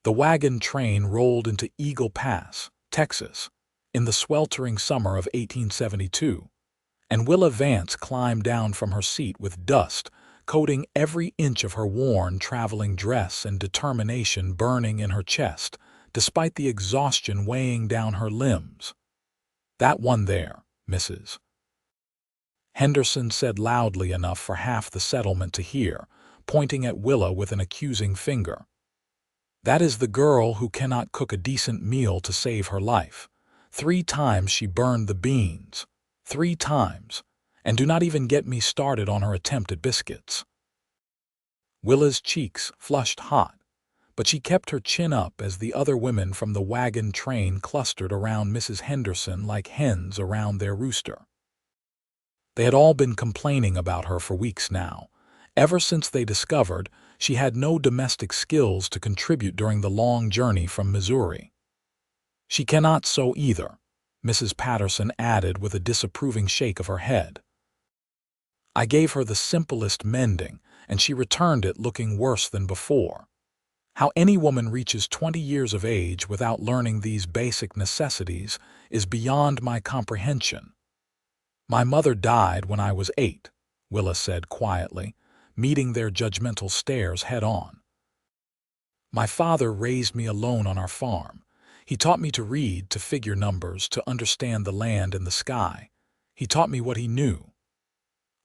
The wagon train rolled into Eagle Pass, Texas, in the sweltering summer of 1872, and Willa Vance climbed down from her seat with dust coating every inch of her worn traveling dress and determination burning in her chest, despite the exhaustion weighing down her limbs. "That one there, Mrs. Henderson said loudly enough for half the settlement to hear, pointing at Willa with an accusing finger. "That is the girl who cannot cook a decent meal to save her life. 3 times she burned the beans. 3 times. And do not even get me started on her attempt at biscuits." Willa's cheeks flushed hot, but she kept her chin up as the other women from the wagon train clustered around Mrs. Henderson like hens around their rooster. They had all been complaining about her for weeks now, ever since they discovered she had no domestic skills to contribute during the long journey from Missouri. "She cannot sew either," Mrs. Patterson added with a disapproving shake of her head. "I gave her the simplest mending, and she returned it looking worse than before. How any woman reaches 20 years of age without learning these basic necessities is beyond my comprehension." "My mother died when I was 8, Willa said quietly, meeting their judgmental stares head-on. "My father raised me alone on our farm. He taught me to read, to figure numbers, to understand the land and the sky. He taught me what he knew."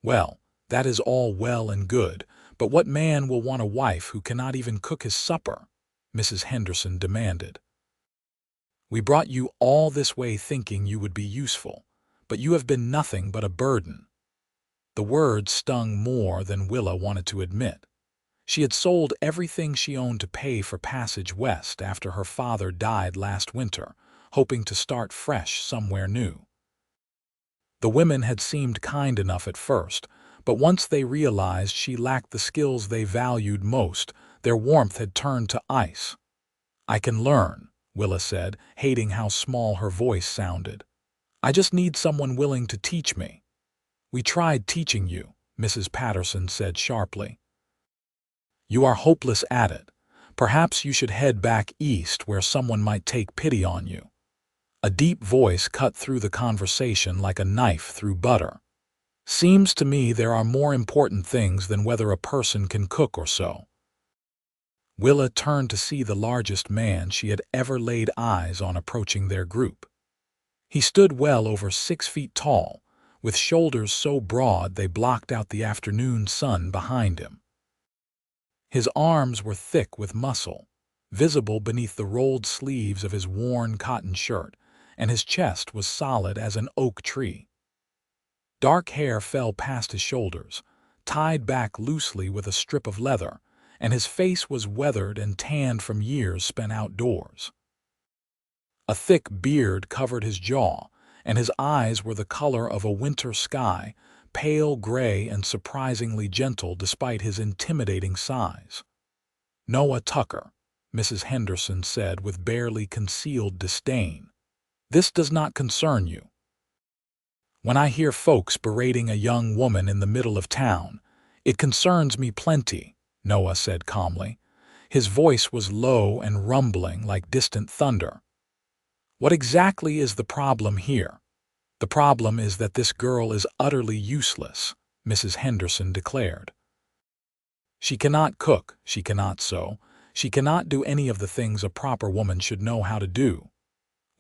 "Well, that is all well and good, but what man will want a wife who cannot even cook his supper?" Mrs. Henderson demanded. "We brought you all this way thinking you would be useful, but you have been nothing but a burden." The words stung more than Willa wanted to admit. She had sold everything she owned to pay for passage west after her father died last winter, hoping to start fresh somewhere new. The women had seemed kind enough at first, but once they realized she lacked the skills they valued most, their warmth had turned to ice. "I can learn," Willa said, hating how small her voice sounded. "I just need someone willing to teach me." "We tried teaching you," Mrs. Patterson said sharply. "You are hopeless at it. Perhaps you should head back east where someone might take pity on you." A deep voice cut through the conversation like a knife through butter. "Seems to me there are more important things than whether a person can cook or sew." Willa turned to see the largest man she had ever laid eyes on approaching their group. He stood well over 6 feet tall, with shoulders so broad they blocked out the afternoon sun behind him. His arms were thick with muscle, visible beneath the rolled sleeves of his worn cotton shirt, and his chest was solid as an oak tree. Dark hair fell past his shoulders, tied back loosely with a strip of leather, and his face was weathered and tanned from years spent outdoors. A thick beard covered his jaw, and his eyes were the color of a winter sky, pale gray and surprisingly gentle despite his intimidating size. "Noah Tucker," Mrs. Henderson said with barely concealed disdain. "This does not concern you." "When I hear folks berating a young woman in the middle of town, it concerns me plenty," Noah said calmly. His voice was low and rumbling like distant thunder. "What exactly is the problem here?" "The problem is that this girl is utterly useless," Mrs. Henderson declared. "She cannot cook, she cannot sew, she cannot do any of the things a proper woman should know how to do.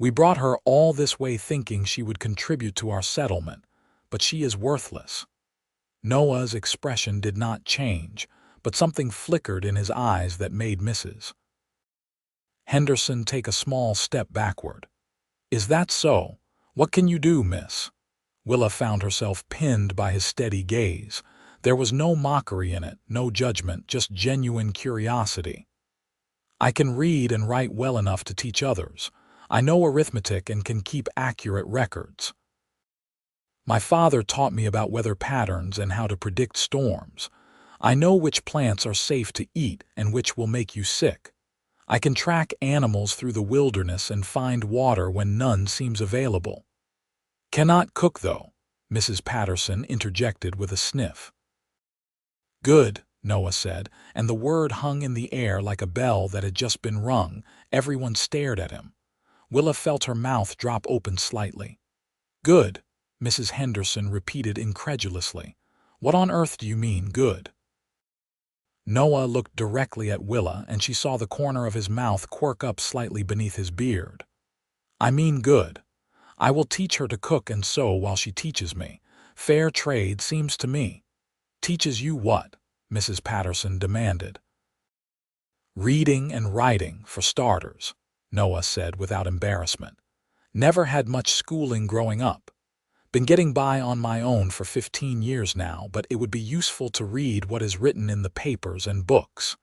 We brought her all this way thinking she would contribute to our settlement, but she is worthless." Noah's expression did not change, but something flickered in his eyes that made Mrs. Henderson take a small step backward. "Is that so? What can you do, miss?" Willa found herself pinned by his steady gaze. There was no mockery in it, no judgment, just genuine curiosity. "I can read and write well enough to teach others. I know arithmetic and can keep accurate records. My father taught me about weather patterns and how to predict storms. I know which plants are safe to eat and which will make you sick. I can track animals through the wilderness and find water when none seems available." "Cannot cook, though," Mrs. Patterson interjected with a sniff. "Good," Noah said, and the word hung in the air like a bell that had just been rung. Everyone stared at him. Willa felt her mouth drop open slightly. Good, Mrs. Henderson repeated incredulously. What on earth do you mean, good? Noah looked directly at Willa, and she saw the corner of his mouth quirk up slightly beneath his beard. I mean good. I will teach her to cook and sew while she teaches me. Fair trade seems to me. Teaches you what? Mrs. Patterson demanded. Reading and writing, for starters, Noah said without embarrassment. Never had much schooling growing up. Been getting by on my own for 15 years now, but it would be useful to read what is written in the papers and books.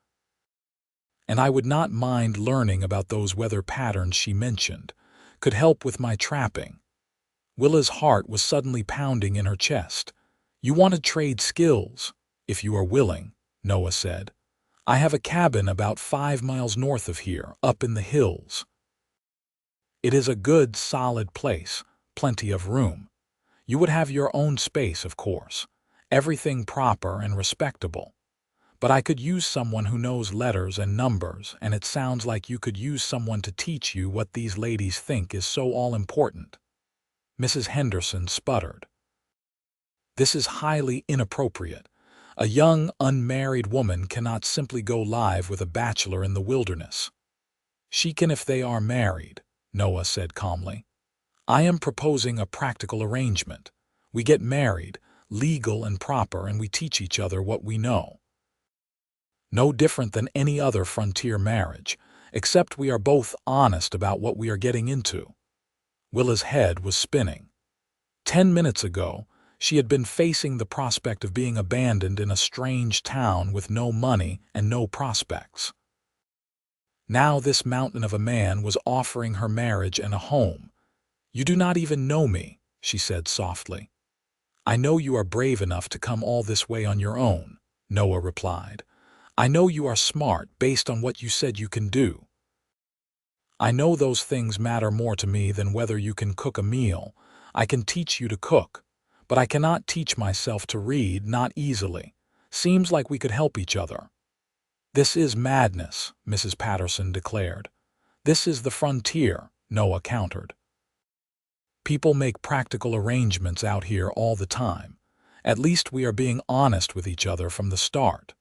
And I would not mind learning about those weather patterns she mentioned. Could help with my trapping. Willa's heart was suddenly pounding in her chest. You want to trade skills, if you are willing, Noah said. I have a cabin about 5 miles north of here, up in the hills. It is a good, solid place, plenty of room. You would have your own space, of course, everything proper and respectable. But I could use someone who knows letters and numbers, and it sounds like you could use someone to teach you what these ladies think is so all-important. Mrs. Henderson sputtered. This is highly inappropriate. A young, unmarried woman cannot simply go live with a bachelor in the wilderness. She can if they are married, Noah said calmly. I am proposing a practical arrangement. We get married, legal and proper, and we teach each other what we know. No different than any other frontier marriage, except we are both honest about what we are getting into. Willa's head was spinning. 10 minutes ago, she had been facing the prospect of being abandoned in a strange town with no money and no prospects. Now this mountain of a man was offering her marriage and a home. You do not even know me, she said softly. I know you are brave enough to come all this way on your own, Noah replied. I know you are smart based on what you said you can do. I know those things matter more to me than whether you can cook a meal. I can teach you to cook, but I cannot teach myself to read, not easily. Seems like we could help each other. This is madness, Mrs. Patterson declared. This is the frontier, Noah countered. People make practical arrangements out here all the time. At least we are being honest with each other from the start.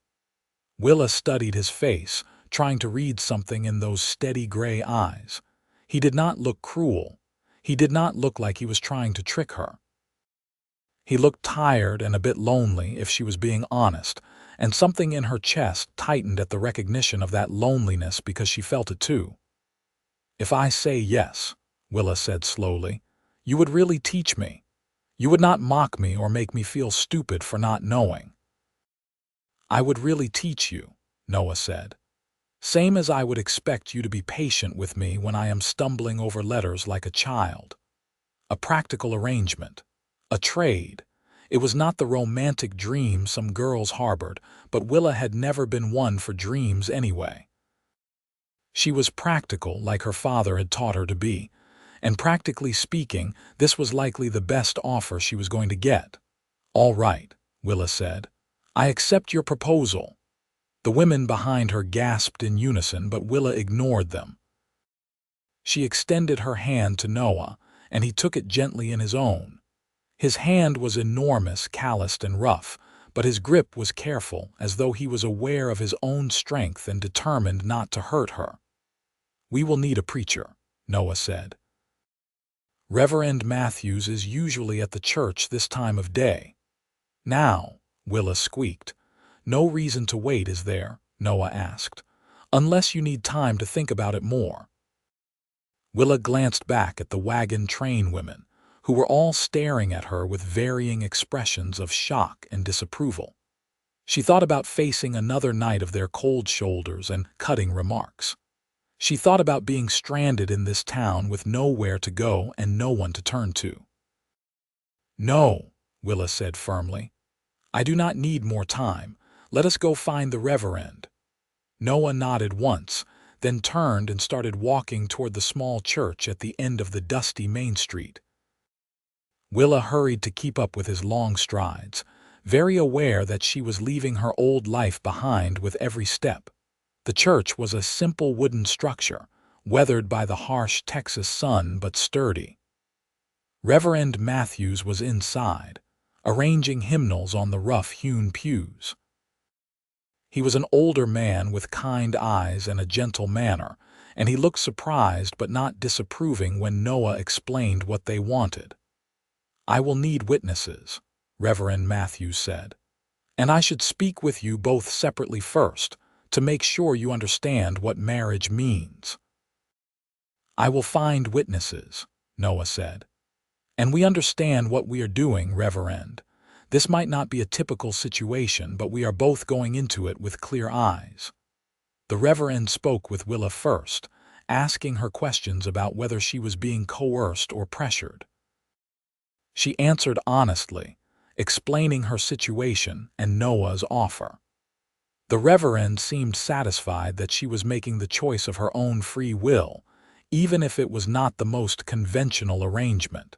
Willa studied his face, trying to read something in those steady gray eyes. He did not look cruel. He did not look like he was trying to trick her. He looked tired and a bit lonely, if she was being honest, and something in her chest tightened at the recognition of that loneliness because she felt it too. If I say yes, Willa said slowly, you would really teach me. You would not mock me or make me feel stupid for not knowing. I would really teach you, Noah said. Same as I would expect you to be patient with me when I am stumbling over letters like a child. A practical arrangement. A trade. It was not the romantic dream some girls harbored, but Willa had never been one for dreams anyway. She was practical like her father had taught her to be, and practically speaking, this was likely the best offer she was going to get. All right, Willa said. I accept your proposal. The women behind her gasped in unison, but Willa ignored them. She extended her hand to Noah, and he took it gently in his own. His hand was enormous, calloused and rough, but his grip was careful, as though he was aware of his own strength and determined not to hurt her. We will need a preacher, Noah said. Reverend Matthews is usually at the church this time of day. Now, Willa squeaked. No reason to wait, is there? Noah asked. Unless you need time to think about it more. Willa glanced back at the wagon train women, who were all staring at her with varying expressions of shock and disapproval. She thought about facing another night of their cold shoulders and cutting remarks. She thought about being stranded in this town with nowhere to go and no one to turn to. No, Willa said firmly. I do not need more time. Let us go find the Reverend. Noah nodded once, then turned and started walking toward the small church at the end of the dusty main street. Willa hurried to keep up with his long strides, very aware that she was leaving her old life behind with every step. The church was a simple wooden structure, weathered by the harsh Texas sun but sturdy. Reverend Matthews was inside, arranging hymnals on the rough-hewn pews. He was an older man with kind eyes and a gentle manner, and he looked surprised but not disapproving when Noah explained what they wanted. "I will need witnesses," Reverend Matthews said, "and I should speak with you both separately first, to make sure you understand what marriage means." "I will find witnesses," Noah said. "And we understand what we are doing, Reverend. This might not be a typical situation, but we are both going into it with clear eyes." The Reverend spoke with Willa first, asking her questions about whether she was being coerced or pressured. She answered honestly, explaining her situation and Noah's offer. The Reverend seemed satisfied that she was making the choice of her own free will, even if it was not the most conventional arrangement.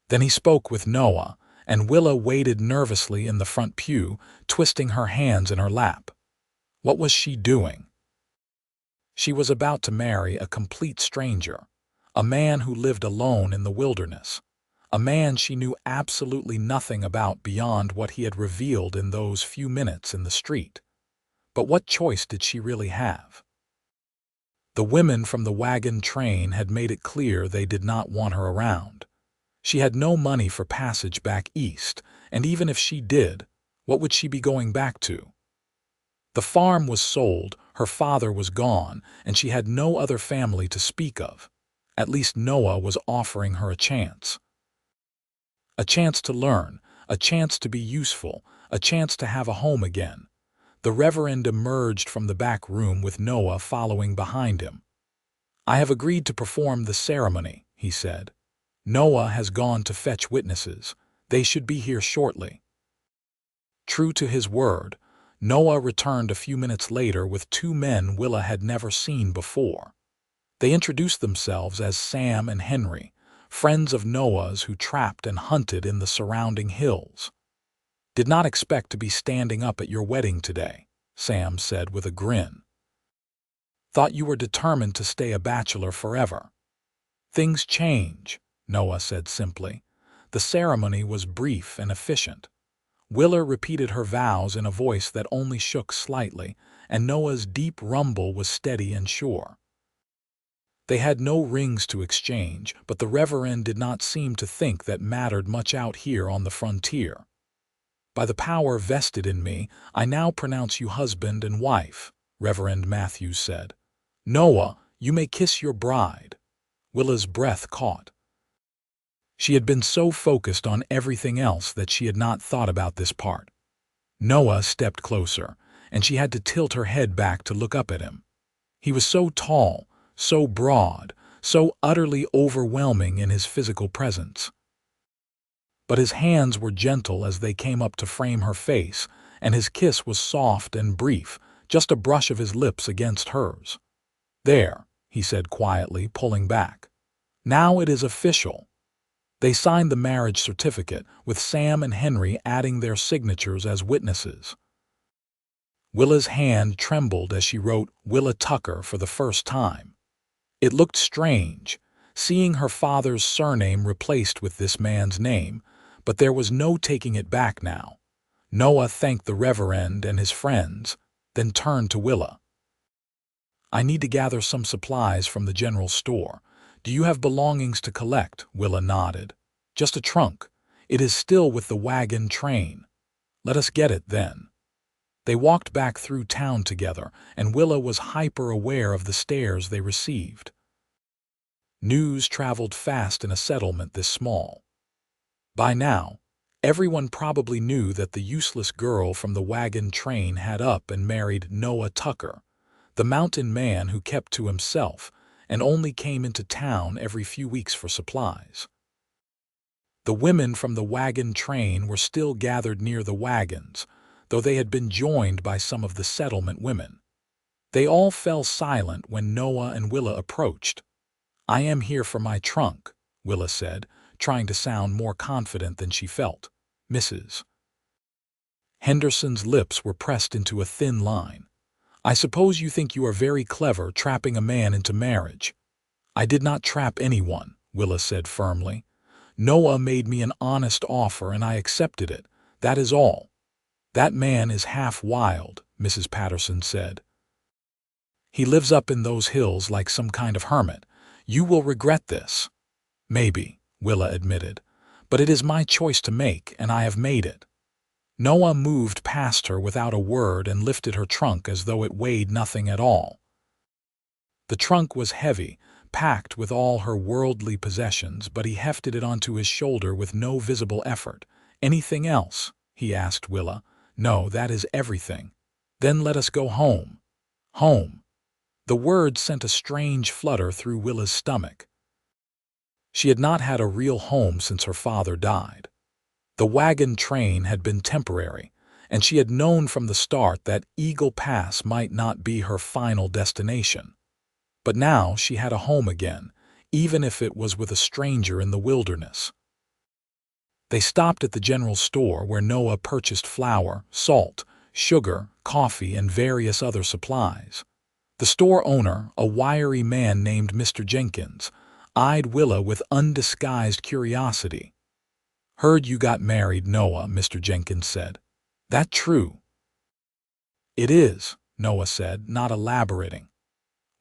Then he spoke with Noah, and Willa waited nervously in the front pew, twisting her hands in her lap. What was she doing? She was about to marry a complete stranger, a man who lived alone in the wilderness, a man she knew absolutely nothing about beyond what he had revealed in those few minutes in the street. But what choice did she really have? The women from the wagon train had made it clear they did not want her around. She had no money for passage back east, and even if she did, what would she be going back to? The farm was sold, her father was gone, and she had no other family to speak of. At least Noah was offering her a chance. A chance to learn, a chance to be useful, a chance to have a home again. The Reverend emerged from the back room with Noah following behind him. "I have agreed to perform the ceremony," he said. "Noah has gone to fetch witnesses. They should be here shortly." True to his word, Noah returned a few minutes later with two men Willa had never seen before. They introduced themselves as Sam and Henry, friends of Noah's who trapped and hunted in the surrounding hills. "Did not expect to be standing up at your wedding today," Sam said with a grin. "Thought you were determined to stay a bachelor forever." "Things change," Noah said simply. The ceremony was brief and efficient. Willa repeated her vows in a voice that only shook slightly, and Noah's deep rumble was steady and sure. They had no rings to exchange, but the Reverend did not seem to think that mattered much out here on the frontier. "By the power vested in me, I now pronounce you husband and wife," Reverend Matthews said. "Noah, you may kiss your bride." Willa's breath caught. She had been so focused on everything else that she had not thought about this part. Noah stepped closer, and she had to tilt her head back to look up at him. He was so tall, so broad, so utterly overwhelming in his physical presence. But his hands were gentle as they came up to frame her face, and his kiss was soft and brief, just a brush of his lips against hers. "There," he said quietly, pulling back. "Now it is official." They signed the marriage certificate, with Sam and Henry adding their signatures as witnesses. Willa's hand trembled as she wrote Willa Tucker for the first time. It looked strange, seeing her father's surname replaced with this man's name, but there was no taking it back now. Noah thanked the Reverend and his friends, then turned to Willa. "I need to gather some supplies from the general store. Do you have belongings to collect?" Willa nodded. "Just a trunk. It is still with the wagon train." "Let us get it then." They walked back through town together, and Willa was hyper-aware of the stares they received. News traveled fast in a settlement this small. By now, everyone probably knew that the useless girl from the wagon train had up and married Noah Tucker, the mountain man who kept to himself and only came into town every few weeks for supplies. The women from the wagon train were still gathered near the wagons, though they had been joined by some of the settlement women. They all fell silent when Noah and Willa approached. "I am here for my trunk," Willa said, trying to sound more confident than she felt. "Mrs. Henderson's lips were pressed into a thin line. "I suppose you think you are very clever trapping a man into marriage." "I did not trap anyone," Willa said firmly. "Noah made me an honest offer and I accepted it. That is all." "That man is half wild," Mrs. Patterson said. "He lives up in those hills like some kind of hermit. You will regret this." "Maybe," Willa admitted. "But it is my choice to make, and I have made it." Noah moved past her without a word and lifted her trunk as though it weighed nothing at all. The trunk was heavy, packed with all her worldly possessions, but he hefted it onto his shoulder with no visible effort. "Anything else?" he asked Willa. "No, that is everything." "Then let us go home." "Home." The word sent a strange flutter through Willa's stomach. She had not had a real home since her father died. The wagon train had been temporary, and she had known from the start that Eagle Pass might not be her final destination. But now she had a home again, even if it was with a stranger in the wilderness. They stopped at the general store where Noah purchased flour, salt, sugar, coffee, and various other supplies. The store owner, a wiry man named Mr. Jenkins, eyed Willa with undisguised curiosity. "Heard you got married, Noah," Mr. Jenkins said. "That true?" "It is," Noah said, not elaborating.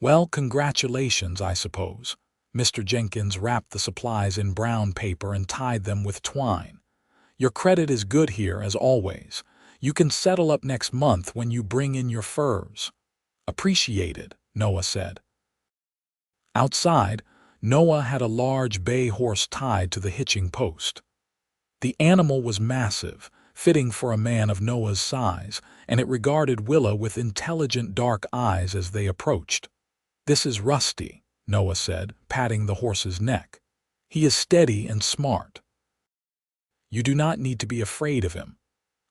"Well, congratulations, I suppose." Mr. Jenkins wrapped the supplies in brown paper and tied them with twine. "Your credit is good here, as always. You can settle up next month when you bring in your furs." "Appreciated," Noah said. Outside, Noah had a large bay horse tied to the hitching post. The animal was massive, fitting for a man of Noah's size, and it regarded Willa with intelligent dark eyes as they approached. "This is Rusty," Noah said, patting the horse's neck. "He is steady and smart. You do not need to be afraid of him."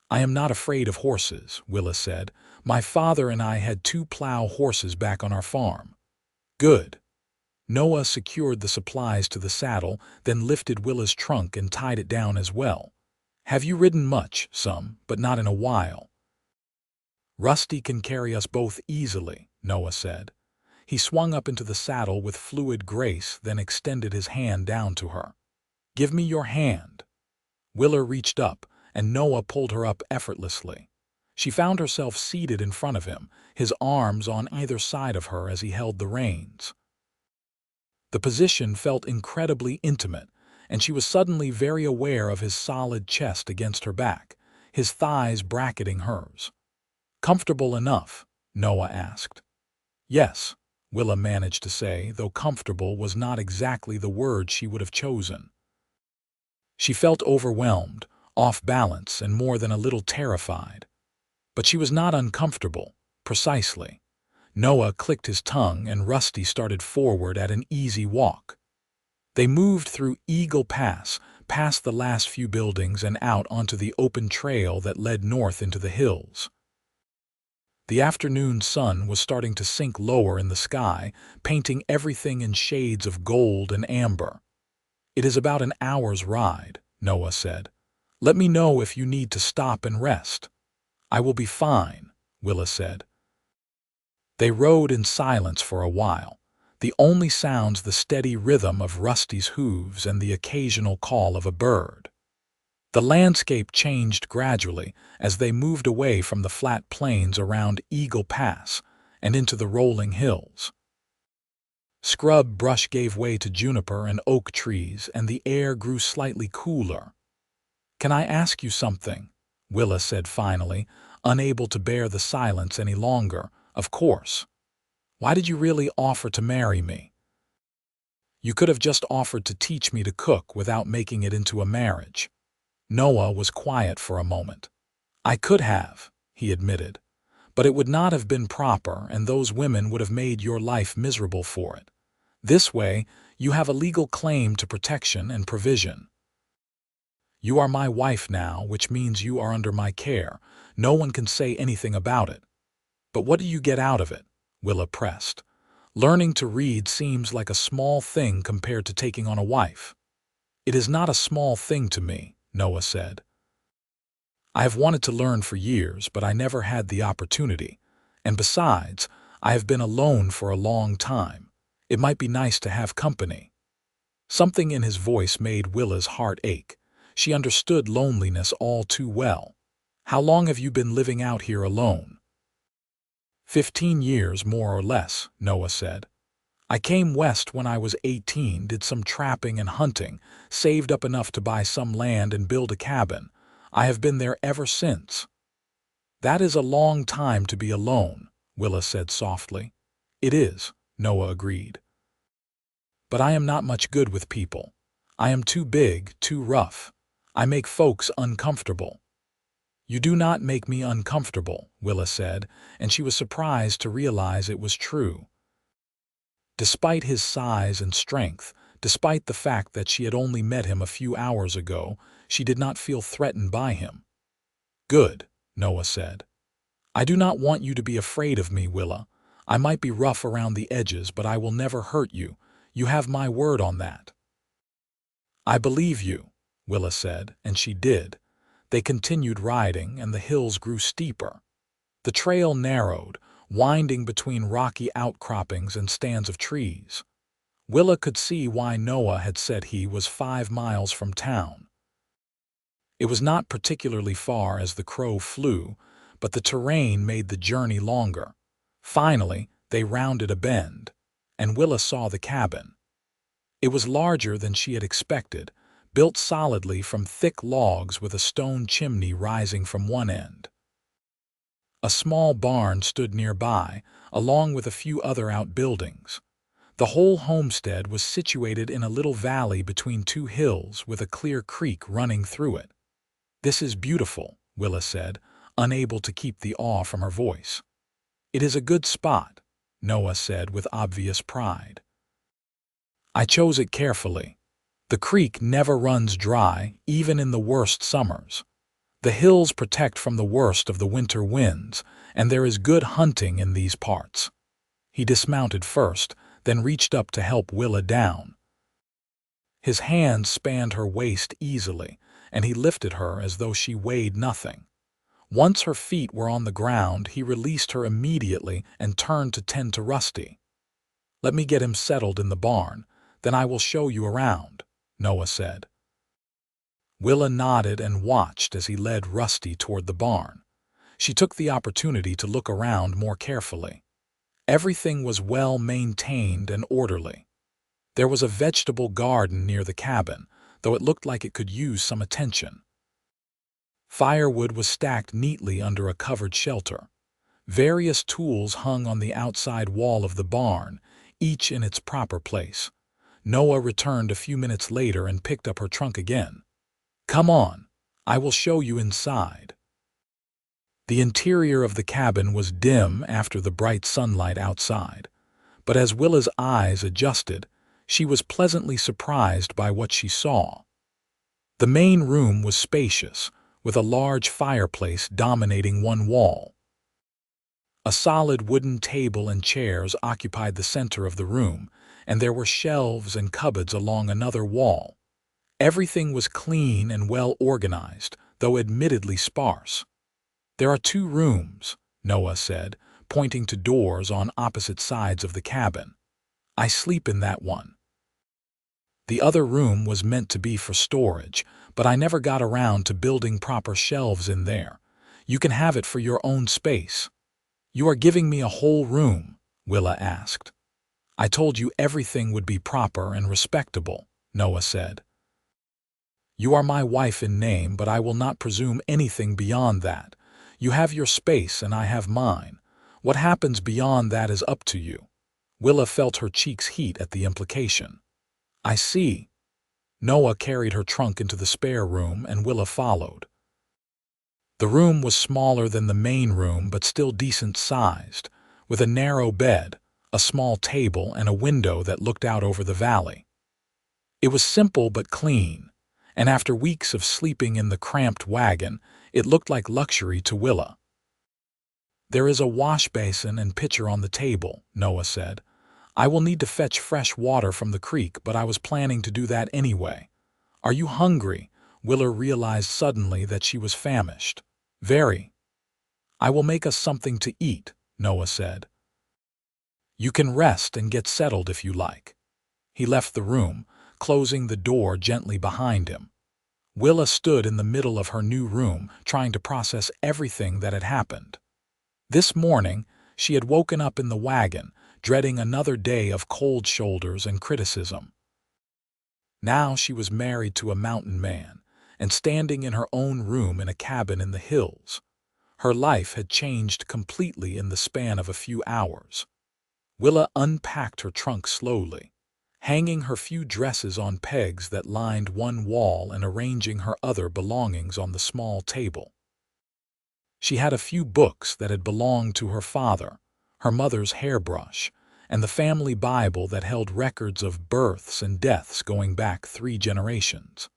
"I am not afraid of horses," Willa said. "My father and I had 2 plow horses back on our farm." "Good." Noah secured the supplies to the saddle, then lifted Willa's trunk and tied it down as well. "Have you ridden much?" "Some, but not in a while." "Rusty can carry us both easily," Noah said. He swung up into the saddle with fluid grace, then extended his hand down to her. "Give me your hand." Willa reached up, and Noah pulled her up effortlessly. She found herself seated in front of him, his arms on either side of her as he held the reins. The position felt incredibly intimate, and she was suddenly very aware of his solid chest against her back, his thighs bracketing hers. "Comfortable enough?" Noah asked. "Yes," Willa managed to say, though comfortable was not exactly the word she would have chosen. She felt overwhelmed, off balance, and more than a little terrified. But she was not uncomfortable, precisely. Noah clicked his tongue and Rusty started forward at an easy walk. They moved through Eagle Pass, past the last few buildings and out onto the open trail that led north into the hills. The afternoon sun was starting to sink lower in the sky, painting everything in shades of gold and amber. "It is about an hour's ride," Noah said. "Let me know if you need to stop and rest." "I will be fine," Willa said. They rode in silence for a while, the only sounds the steady rhythm of Rusty's hooves and the occasional call of a bird. The landscape changed gradually as they moved away from the flat plains around Eagle Pass and into the rolling hills. Scrub brush gave way to juniper and oak trees, and the air grew slightly cooler. "Can I ask you something?" Willa said finally, unable to bear the silence any longer. "Of course." "Why did you really offer to marry me?" "You could have just offered to teach me to cook without making it into a marriage." Noah was quiet for a moment. "I could have," he admitted, "but it would not have been proper, and those women would have made your life miserable for it. This way, you have a legal claim to protection and provision. You are my wife now, which means you are under my care. No one can say anything about it." "But what do you get out of it?" Willa pressed. "Learning to read seems like a small thing compared to taking on a wife." "It is not a small thing to me," Noah said. I have wanted to learn for years, but I never had the opportunity. And besides, I have been alone for a long time. It might be nice to have company." Something in his voice made Willa's heart ache. She understood loneliness all too well. "How long have you been living out here alone?" 15 years, more or less, Noah said. "I came west when I was 18, did some trapping and hunting, saved up enough to buy some land and build a cabin. I have been there ever since." "That is a long time to be alone," Willa said softly. "It is," Noah agreed. "But I am not much good with people. I am too big, too rough. I make folks uncomfortable." "You do not make me uncomfortable," Willa said, and she was surprised to realize it was true. Despite his size and strength, despite the fact that she had only met him a few hours ago, she did not feel threatened by him. "Good," Noah said. "I do not want you to be afraid of me, Willa. I might be rough around the edges, but I will never hurt you. You have my word on that." "I believe you," Willa said, and she did. They continued riding, and the hills grew steeper. The trail narrowed, winding between rocky outcroppings and stands of trees. Willa could see why Noah had said he was 5 miles from town. It was not particularly far as the crow flew, but the terrain made the journey longer. Finally, they rounded a bend, and Willa saw the cabin. It was larger than she had expected, built solidly from thick logs with a stone chimney rising from one end. A small barn stood nearby, along with a few other outbuildings. The whole homestead was situated in a little valley between 2 hills with a clear creek running through it. "This is beautiful," Willa said, unable to keep the awe from her voice. "It is a good spot," Noah said with obvious pride. "I chose it carefully. The creek never runs dry, even in the worst summers. The hills protect from the worst of the winter winds, and there is good hunting in these parts." He dismounted first, then reached up to help Willa down. His hands spanned her waist easily, and he lifted her as though she weighed nothing. Once her feet were on the ground, he released her immediately and turned to tend to Rusty. "Let me get him settled in the barn, then I will show you around," Noah said. Willa nodded and watched as he led Rusty toward the barn. She took the opportunity to look around more carefully. Everything was well maintained and orderly. There was a vegetable garden near the cabin, though it looked like it could use some attention. Firewood was stacked neatly under a covered shelter. Various tools hung on the outside wall of the barn, each in its proper place. Noah returned a few minutes later and picked up her trunk again. "Come on, I will show you inside." The interior of the cabin was dim after the bright sunlight outside, but as Willa's eyes adjusted, she was pleasantly surprised by what she saw. The main room was spacious, with a large fireplace dominating one wall. A solid wooden table and chairs occupied the center of the room, and there were shelves and cupboards along another wall. Everything was clean and well organized, though admittedly sparse. "There are 2 rooms," Noah said, pointing to doors on opposite sides of the cabin. "I sleep in that one. The other room was meant to be for storage, but I never got around to building proper shelves in there. You can have it for your own space." "You are giving me a whole room?" Willa asked. "I told you everything would be proper and respectable," Noah said. "You are my wife in name, but I will not presume anything beyond that. You have your space and I have mine. What happens beyond that is up to you." Willa felt her cheeks heat at the implication. "I see." Noah carried her trunk into the spare room and Willa followed. The room was smaller than the main room but still decent-sized, with a narrow bed, a small table, and a window that looked out over the valley. It was simple but clean, and after weeks of sleeping in the cramped wagon, it looked like luxury to Willa. "There is a wash basin and pitcher on the table," Noah said. "I will need to fetch fresh water from the creek, but I was planning to do that anyway. Are you hungry? Willa realized suddenly that she was famished. Very. I will make us something to eat, Noah said. You can rest and get settled if you like. He left the room, closing the door gently behind him. Willa stood in the middle of her new room, trying to process everything that had happened. This morning, she had woken up in the wagon, dreading another day of cold shoulders and criticism. Now she was married to a mountain man, and standing in her own room in a cabin in the hills. Her life had changed completely in the span of a few hours. Willa unpacked her trunk slowly, hanging her few dresses on pegs that lined one wall and arranging her other belongings on the small table. She had a few books that had belonged to her father, her mother's hairbrush, and the family Bible that held records of births and deaths going back 3 generations.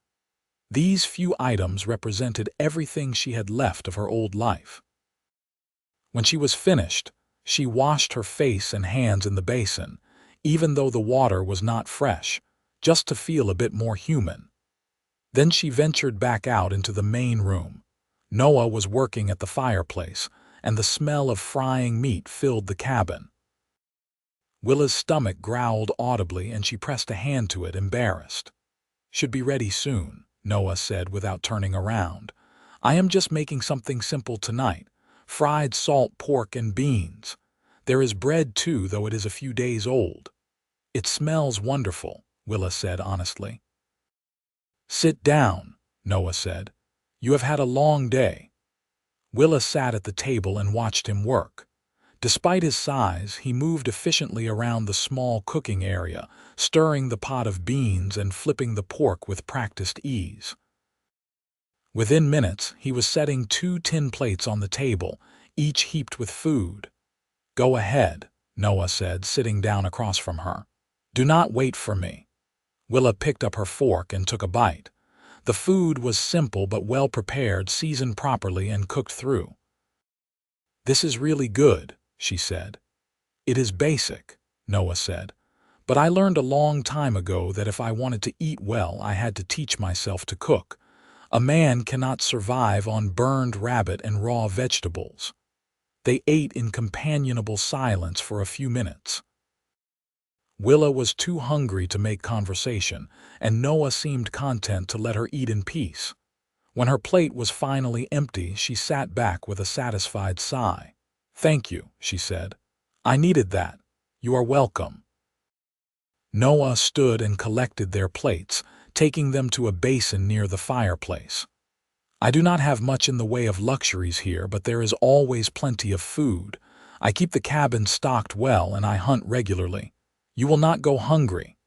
These few items represented everything she had left of her old life. When she was finished, she washed her face and hands in the basin, even though the water was not fresh, just to feel a bit more human. Then she ventured back out into the main room. Noah was working at the fireplace, and the smell of frying meat filled the cabin. Willa's stomach growled audibly and she pressed a hand to it, embarrassed. Should be ready soon, Noah said without turning around. I am just making something simple tonight. Fried salt pork and beans. There is bread too, though it is a few days old. It smells wonderful, Willa said honestly. Sit down, Noah said. You have had a long day. Willa sat at the table and watched him work. Despite his size, he moved efficiently around the small cooking area, stirring the pot of beans and flipping the pork with practiced ease. Within minutes, he was setting 2 tin plates on the table, each heaped with food. Go ahead, Noah said, sitting down across from her. Do not wait for me. Willa picked up her fork and took a bite. The food was simple but well prepared, seasoned properly and cooked through. This is really good, she said. It is basic, Noah said. But I learned a long time ago that if I wanted to eat well, I had to teach myself to cook. A man cannot survive on burned rabbit and raw vegetables. They ate in companionable silence for a few minutes. Willa was too hungry to make conversation, and Noah seemed content to let her eat in peace. When her plate was finally empty, she sat back with a satisfied sigh. Thank you, she said. I needed that. You are welcome. Noah stood and collected their plates, taking them to a basin near the fireplace. I do not have much in the way of luxuries here, but there is always plenty of food. I keep the cabin stocked well and I hunt regularly. You will not go hungry.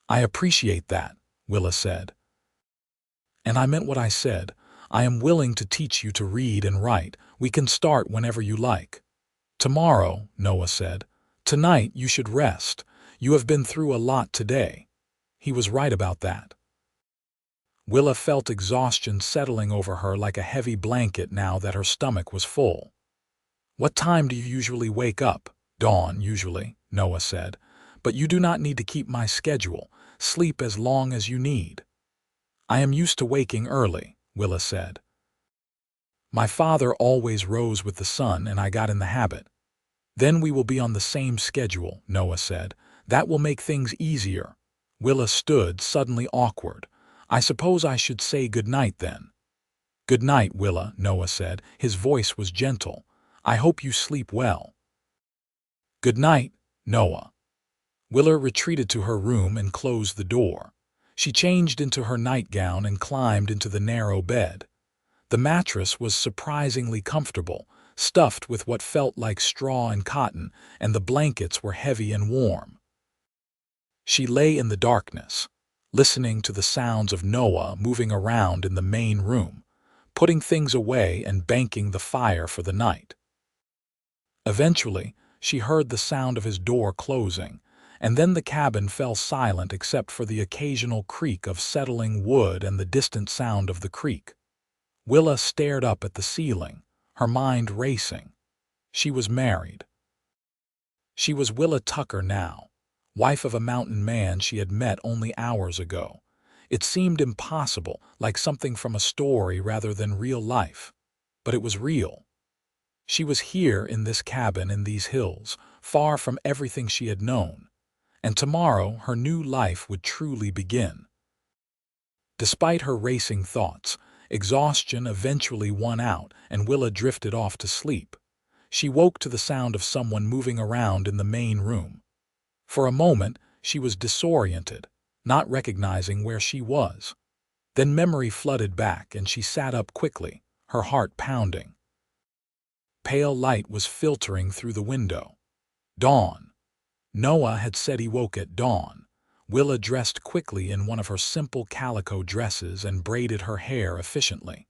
I appreciate that, Willa said. And I meant what I said. I am willing to teach you to read and write. We can start whenever you like. Tomorrow, Noah said. Tonight you should rest. You have been through a lot today. He was right about that. Willa felt exhaustion settling over her like a heavy blanket now that her stomach was full. What time do you usually wake up? Dawn, usually, Noah said. But you do not need to keep my schedule. Sleep as long as you need. I am used to waking early, Willa said. My father always rose with the sun and I got in the habit. Then we will be on the same schedule, Noah said. That will make things easier. Willa stood, suddenly awkward. I suppose I should say good night then. Good night, Willa, Noah said. His voice was gentle. I hope you sleep well. Good night, Noah. Willa retreated to her room and closed the door. She changed into her nightgown and climbed into the narrow bed. The mattress was surprisingly comfortable, stuffed with what felt like straw and cotton, and the blankets were heavy and warm. She lay in the darkness, listening to the sounds of Noah moving around in the main room, putting things away and banking the fire for the night. Eventually, she heard the sound of his door closing, and then the cabin fell silent except for the occasional creak of settling wood and the distant sound of the creek. Willa stared up at the ceiling, her mind racing. She was married. She was Willa Tucker now, wife of a mountain man she had met only hours ago. It seemed impossible, like something from a story rather than real life. But it was real. She was here in this cabin in these hills, far from everything she had known, and tomorrow her new life would truly begin. Despite her racing thoughts, exhaustion eventually won out and Willa drifted off to sleep. She woke to the sound of someone moving around in the main room. For a moment, she was disoriented, not recognizing where she was. Then memory flooded back and she sat up quickly, her heart pounding. Pale light was filtering through the window. Dawn. Noah had said he woke at dawn. Willa dressed quickly in one of her simple calico dresses and braided her hair efficiently.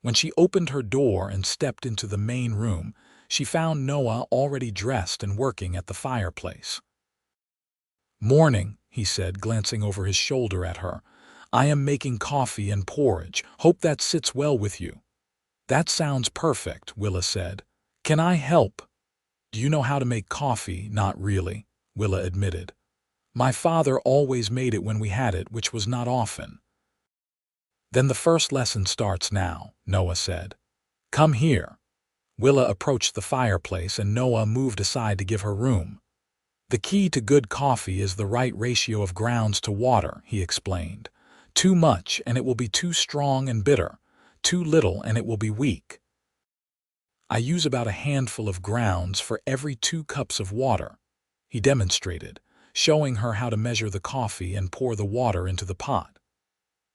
When she opened her door and stepped into the main room, she found Noah already dressed and working at the fireplace. "Morning," he said, glancing over his shoulder at her. "I am making coffee and porridge. Hope that sits well with you." "That sounds perfect," Willa said. "Can I help?" "Do you know how to make coffee?" "Not really," Willa admitted. "My father always made it when we had it, which was not often." "Then the first lesson starts now," Noah said. "Come here." Willa approached the fireplace and Noah moved aside to give her room. "The key to good coffee is the right ratio of grounds to water," he explained. "Too much and it will be too strong and bitter. Too little and it will be weak. I use about a handful of grounds for every 2 cups of water." He demonstrated, showing her how to measure the coffee and pour the water into the pot.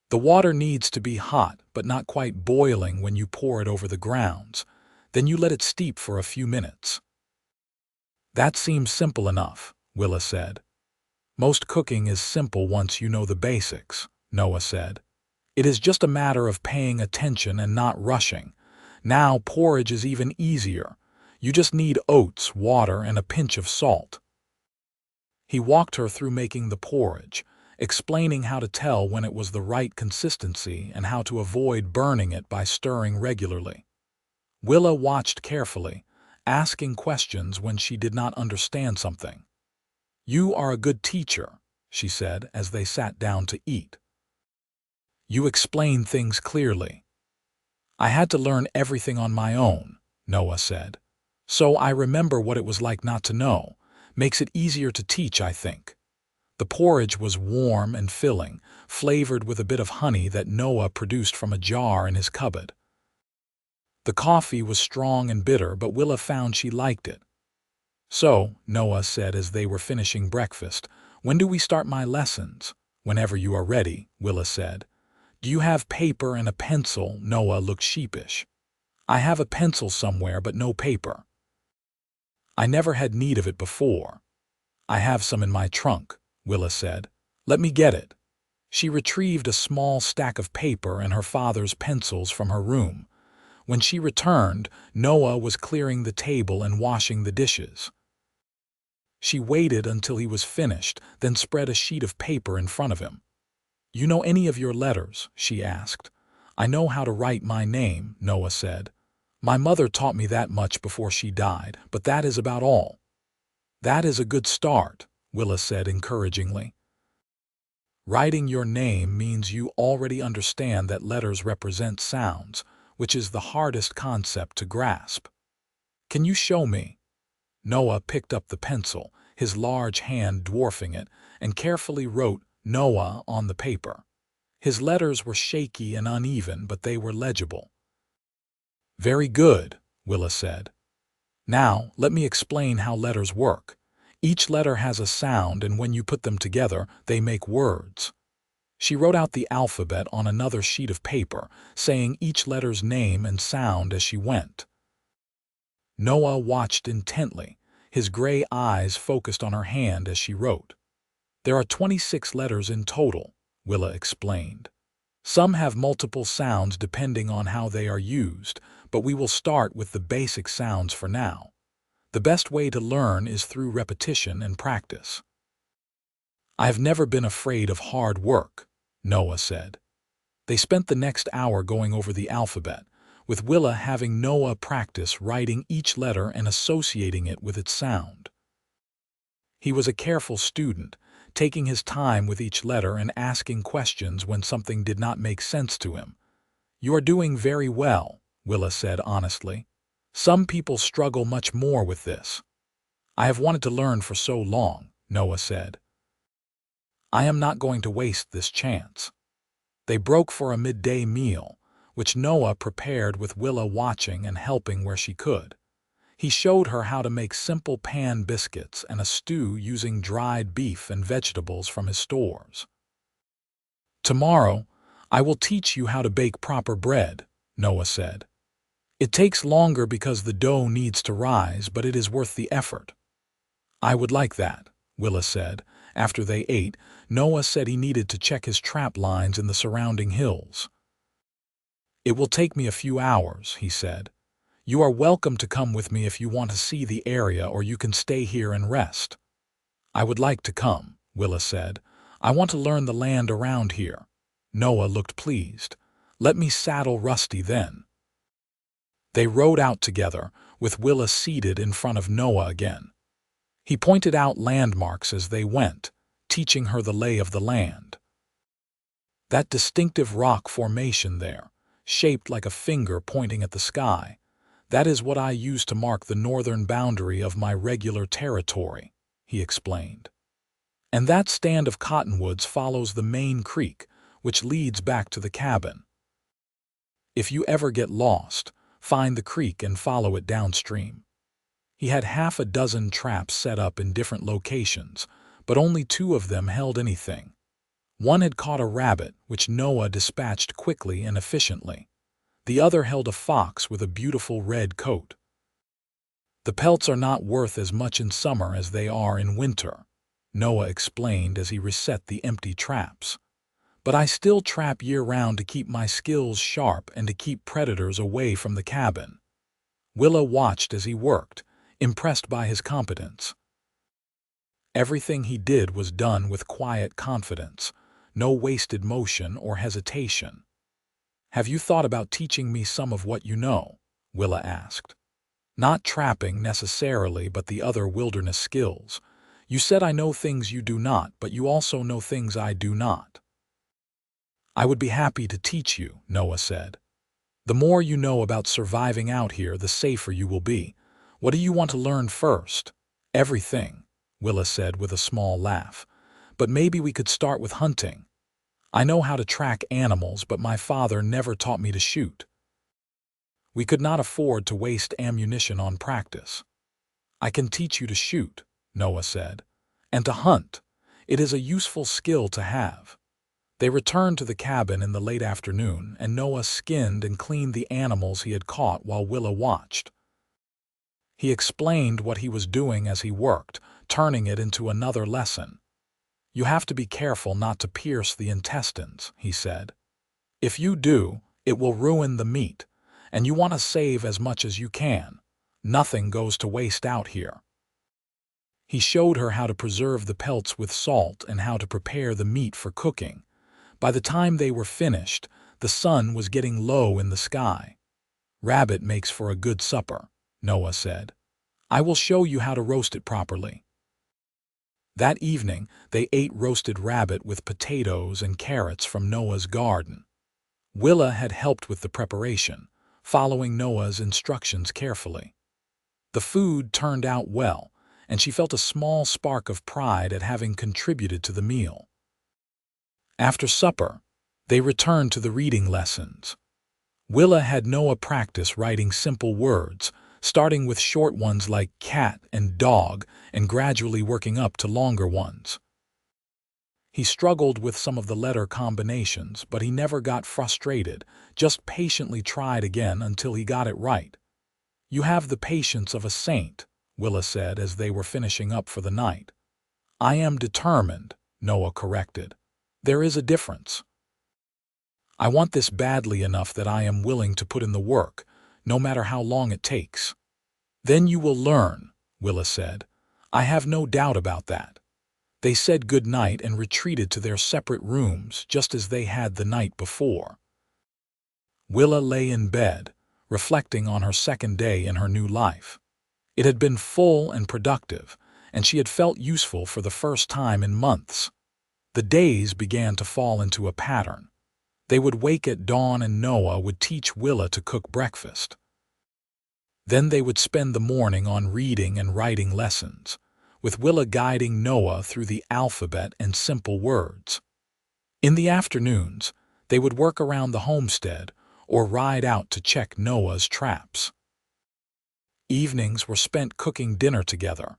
"The water needs to be hot, but not quite boiling when you pour it over the grounds. Then you let it steep for a few minutes." "That seems simple enough," Willa said. "Most cooking is simple once you know the basics," Noah said. "It is just a matter of paying attention and not rushing. Now porridge is even easier. You just need oats, water, and a pinch of salt." He walked her through making the porridge, explaining how to tell when it was the right consistency and how to avoid burning it by stirring regularly. Willa watched carefully, asking questions when she did not understand something. "You are a good teacher," she said as they sat down to eat. "You explain things clearly." "I had to learn everything on my own," Noah said. "So I remember what it was like not to know. Makes it easier to teach, I think." The porridge was warm and filling, flavored with a bit of honey that Noah produced from a jar in his cupboard. The coffee was strong and bitter, but Willa found she liked it. "So," Noah said as they were finishing breakfast, "when do we start my lessons?" "Whenever you are ready," Willa said. "Do you have paper and a pencil?" Noah looked sheepish. "I have a pencil somewhere, but no paper." "I never had need of it before." "I have some in my trunk," Willa said. "Let me get it." She retrieved a small stack of paper and her father's pencils from her room. When she returned, Noah was clearing the table and washing the dishes. She waited until he was finished, then spread a sheet of paper in front of him. "You know any of your letters?" she asked. "I know how to write my name," Noah said. "My mother taught me that much before she died, but that is about all." "That is a good start," Willa said encouragingly. "Writing your name means you already understand that letters represent sounds, which is the hardest concept to grasp." "Can you show me?" Noah picked up the pencil, his large hand dwarfing it, and carefully wrote Noah on the paper. His letters were shaky and uneven, but they were legible. "Very good," Willa said. "Now, let me explain how letters work. Each letter has a sound, and when you put them together, they make words." She wrote out the alphabet on another sheet of paper, saying each letter's name and sound as she went. Noah watched intently, his gray eyes focused on her hand as she wrote. "There are 26 letters in total," Willa explained. "Some have multiple sounds depending on how they are used, but we will start with the basic sounds for now. The best way to learn is through repetition and practice." "I have never been afraid of hard work," Noah said. They spent the next hour going over the alphabet, with Willa having Noah practice writing each letter and associating it with its sound. He was a careful student, taking his time with each letter and asking questions when something did not make sense to him. "You are doing very well," Willa said honestly. "Some people struggle much more with this." "I have wanted to learn for so long," Noah said. "I am not going to waste this chance." They broke for a midday meal, which Noah prepared with Willa watching and helping where she could. He showed her how to make simple pan biscuits and a stew using dried beef and vegetables from his stores. "Tomorrow, I will teach you how to bake proper bread," Noah said. "It takes longer because the dough needs to rise, but it is worth the effort." "I would like that," Willa said. After they ate, Noah said he needed to check his trap lines in the surrounding hills. "It will take me a few hours," he said. "You are welcome to come with me if you want to see the area, or you can stay here and rest." "I would like to come," Willa said. "I want to learn the land around here." Noah looked pleased. "Let me saddle Rusty then." They rode out together, with Willa seated in front of Noah again. He pointed out landmarks as they went, teaching her the lay of the land. "That distinctive rock formation there, shaped like a finger pointing at the sky, that is what I use to mark the northern boundary of my regular territory," he explained. "And that stand of cottonwoods follows the main creek, which leads back to the cabin. If you ever get lost, find the creek and follow it downstream." He had half a dozen traps set up in different locations, but only 2 of them held anything. One had caught a rabbit, which Noah dispatched quickly and efficiently. The other held a fox with a beautiful red coat. "The pelts are not worth as much in summer as they are in winter," Noah explained as he reset the empty traps. "But I still trap year-round to keep my skills sharp and to keep predators away from the cabin." Willa watched as he worked, impressed by his competence. Everything he did was done with quiet confidence, no wasted motion or hesitation. "Have you thought about teaching me some of what you know?" Willa asked. "Not trapping necessarily, but the other wilderness skills. You said I know things you do not, but you also know things I do not." "I would be happy to teach you," Noah said. "The more you know about surviving out here, the safer you will be. What do you want to learn first?" "Everything," Willa said with a small laugh. "But maybe we could start with hunting. I know how to track animals, but my father never taught me to shoot." "We could not afford to waste ammunition on practice." "I can teach you to shoot," Noah said, "and to hunt. It is a useful skill to have." They returned to the cabin in the late afternoon, and Noah skinned and cleaned the animals he had caught while Willa watched. He explained what he was doing as he worked, turning it into another lesson. "You have to be careful not to pierce the intestines," he said. "If you do, it will ruin the meat, and you want to save as much as you can. Nothing goes to waste out here." He showed her how to preserve the pelts with salt and how to prepare the meat for cooking. By the time they were finished, the sun was getting low in the sky. "Rabbit makes for a good supper," Noah said. "I will show you how to roast it properly." That evening, they ate roasted rabbit with potatoes and carrots from Noah's garden. Willa had helped with the preparation, following Noah's instructions carefully. The food turned out well, and she felt a small spark of pride at having contributed to the meal. After supper, they returned to the reading lessons. Willa had Noah practice writing simple words, starting with short ones like cat and dog and gradually working up to longer ones. He struggled with some of the letter combinations, but he never got frustrated, just patiently tried again until he got it right. "You have the patience of a saint," Willa said as they were finishing up for the night. "I am determined," Noah corrected. "There is a difference. I want this badly enough that I am willing to put in the work, no matter how long it takes." "Then you will learn," Willa said. "I have no doubt about that." They said good night and retreated to their separate rooms just as they had the night before. Willa lay in bed, reflecting on her second day in her new life. It had been full and productive, and she had felt useful for the first time in months. The days began to fall into a pattern. They would wake at dawn and Noah would teach Willa to cook breakfast. Then they would spend the morning on reading and writing lessons, with Willa guiding Noah through the alphabet and simple words. In the afternoons, they would work around the homestead or ride out to check Noah's traps. Evenings were spent cooking dinner together,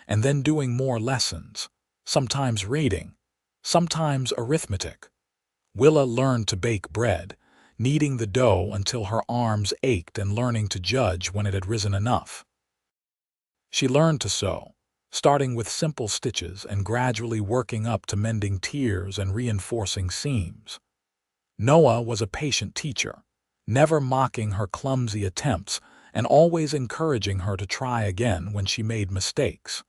and then doing more lessons, sometimes reading, sometimes arithmetic. Willa learned to bake bread, kneading the dough until her arms ached and learning to judge when it had risen enough. She learned to sew, starting with simple stitches and gradually working up to mending tears and reinforcing seams. Noah was a patient teacher, never mocking her clumsy attempts and always encouraging her to try again when she made mistakes.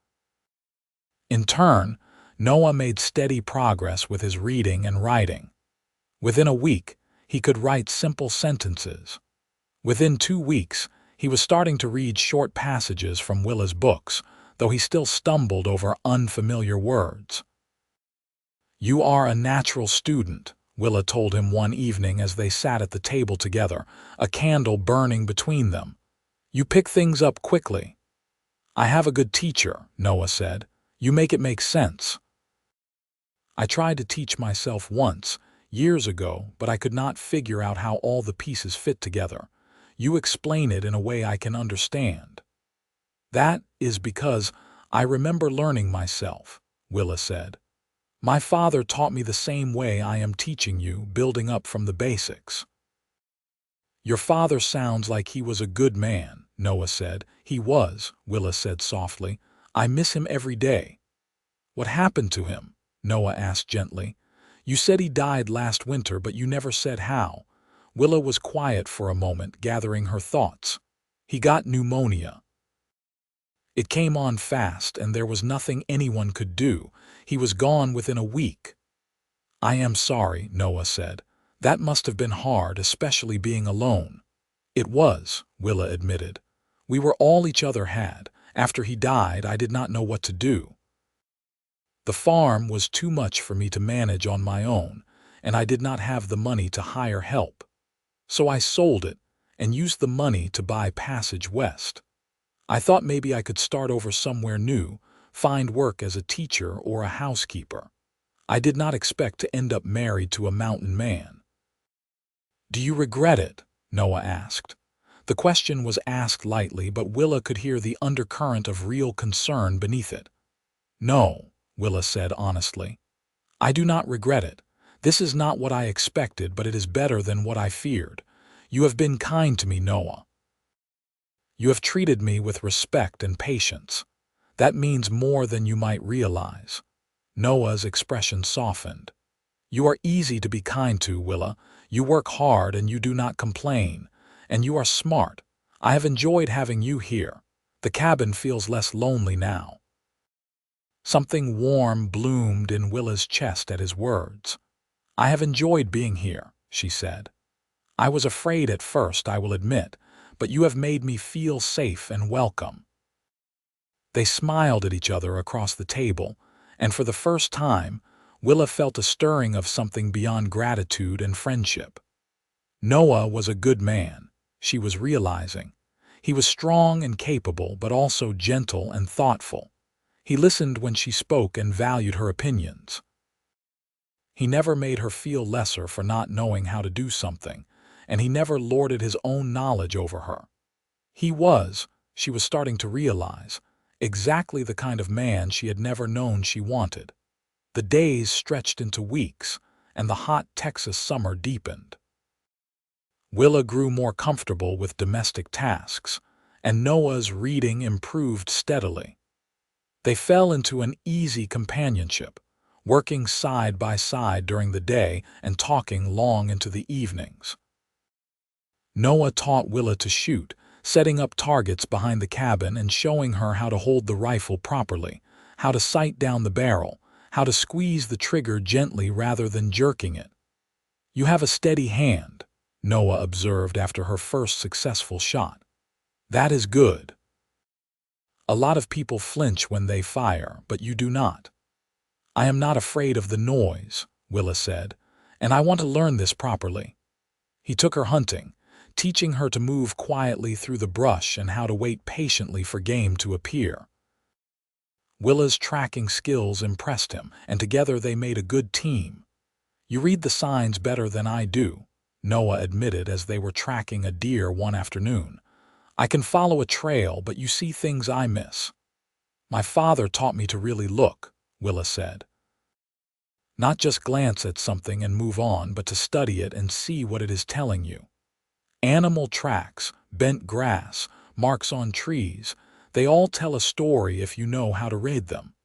In turn, Noah made steady progress with his reading and writing. Within a week, he could write simple sentences. Within 2 weeks, he was starting to read short passages from Willa's books, though he still stumbled over unfamiliar words. "You are a natural student," Willa told him one evening as they sat at the table together, a candle burning between them. "You pick things up quickly." "I have a good teacher," Noah said. "You make it make sense." "I tried to teach myself once, years ago, but I could not figure out how all the pieces fit together. You explain it in a way I can understand." "That is because I remember learning myself," Willa said. "My father taught me the same way I am teaching you, building up from the basics." "Your father sounds like he was a good man," Noah said. "He was," Willa said softly. "I miss him every day." "What happened to him?" Noah asked gently. "You said he died last winter, but you never said how." Willa was quiet for a moment, gathering her thoughts. "He got pneumonia. It came on fast, and there was nothing anyone could do. He was gone within a week." "I am sorry," Noah said. "That must have been hard, especially being alone." "It was," Willa admitted. "We were all each other had. After he died, I did not know what to do. The farm was too much for me to manage on my own, and I did not have the money to hire help. So I sold it and used the money to buy passage west. I thought maybe I could start over somewhere new, find work as a teacher or a housekeeper. I did not expect to end up married to a mountain man." "Do you regret it?" Noah asked. The question was asked lightly, but Willa could hear the undercurrent of real concern beneath it. "No," Willa said honestly. "I do not regret it. This is not what I expected, but it is better than what I feared. You have been kind to me, Noah. You have treated me with respect and patience. That means more than you might realize." Noah's expression softened. "You are easy to be kind to, Willa. You work hard and you do not complain. And you are smart. I have enjoyed having you here. The cabin feels less lonely now." Something warm bloomed in Willa's chest at his words. "I have enjoyed being here," she said. "I was afraid at first, I will admit, but you have made me feel safe and welcome." They smiled at each other across the table, and for the first time, Willa felt a stirring of something beyond gratitude and friendship. Noah was a good man, she was realizing. He was strong and capable, but also gentle and thoughtful. He listened when she spoke and valued her opinions. He never made her feel lesser for not knowing how to do something, and he never lorded his own knowledge over her. He was, she was starting to realize, exactly the kind of man she had never known she wanted. The days stretched into weeks, and the hot Texas summer deepened. Willa grew more comfortable with domestic tasks, and Noah's reading improved steadily. They fell into an easy companionship, working side by side during the day and talking long into the evenings. Noah taught Willa to shoot, setting up targets behind the cabin and showing her how to hold the rifle properly, how to sight down the barrel, how to squeeze the trigger gently rather than jerking it. "You have a steady hand," Noah observed after her first successful shot. "That is good." A lot of people flinch when they fire, but you do not. I am not afraid of the noise, Willa said, and I want to learn this properly. He took her hunting, teaching her to move quietly through the brush and how to wait patiently for game to appear. Willa's tracking skills impressed him, and together they made a good team. You read the signs better than I do, Noah admitted as they were tracking a deer one afternoon. I can follow a trail, but you see things I miss. My father taught me to really look, Willa said. Not just glance at something and move on, but to study it and see what it is telling you. Animal tracks, bent grass, marks on trees, they all tell a story if you know how to read them.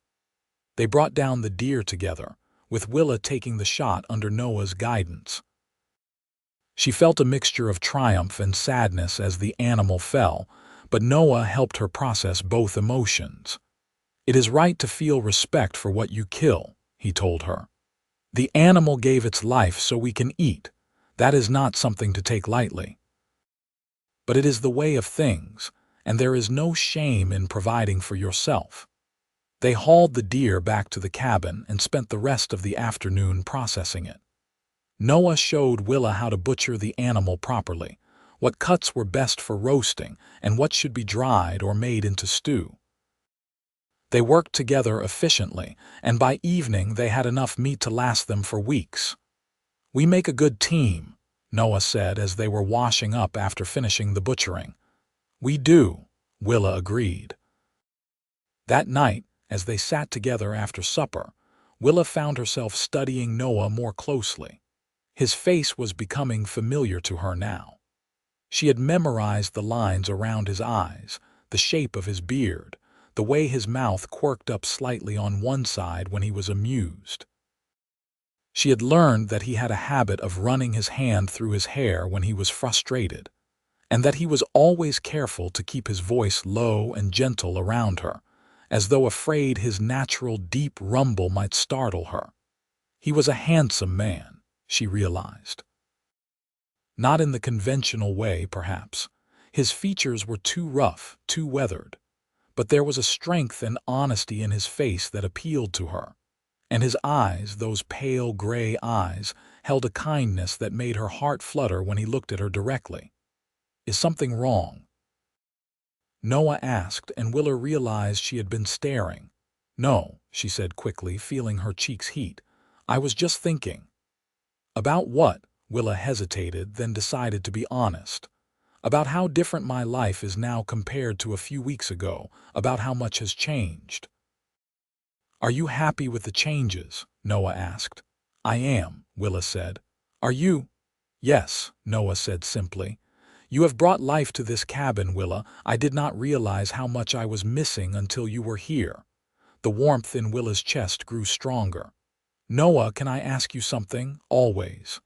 They brought down the deer together, with Willa taking the shot under Noah's guidance. She felt a mixture of triumph and sadness as the animal fell, but Noah helped her process both emotions. It is right to feel respect for what you kill, he told her. The animal gave its life so we can eat. That is not something to take lightly. But it is the way of things, and there is no shame in providing for yourself. They hauled the deer back to the cabin and spent the rest of the afternoon processing it. Noah showed Willa how to butcher the animal properly, what cuts were best for roasting, and what should be dried or made into stew. They worked together efficiently, and by evening they had enough meat to last them for weeks. We make a good team, Noah said as they were washing up after finishing the butchering. We do, Willa agreed. That night, as they sat together after supper, Willa found herself studying Noah more closely. His face was becoming familiar to her now. She had memorized the lines around his eyes, the shape of his beard, the way his mouth quirked up slightly on one side when he was amused. She had learned that he had a habit of running his hand through his hair when he was frustrated, and that he was always careful to keep his voice low and gentle around her, as though afraid his natural deep rumble might startle her. He was a handsome man, she realized. Not in the conventional way, perhaps. His features were too rough, too weathered. But there was a strength and honesty in his face that appealed to her, and his eyes, those pale gray eyes, held a kindness that made her heart flutter when he looked at her directly. Is something wrong? Noah asked, and Willa realized she had been staring. No, she said quickly, feeling her cheeks heat. I was just thinking. About what? Willa hesitated, then decided to be honest. About how different my life is now compared to a few weeks ago, about how much has changed. Are you happy with the changes? Noah asked. I am, Willa said. Are you? Yes, Noah said simply. You have brought life to this cabin, Willa. I did not realize how much I was missing until you were here. The warmth in Willa's chest grew stronger. Noah, can I ask you something? Always.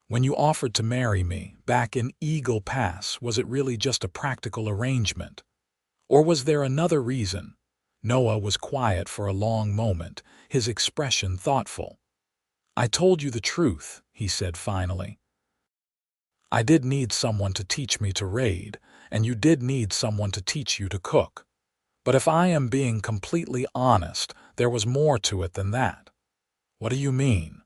When you offered to marry me, back in Eagle Pass, was it really just a practical arrangement? Or was there another reason? Noah was quiet for a long moment, his expression thoughtful. I told you the truth, he said finally. I did need someone to teach me to raid, and you did need someone to teach you to cook. But if I am being completely honest, there was more to it than that. What do you mean?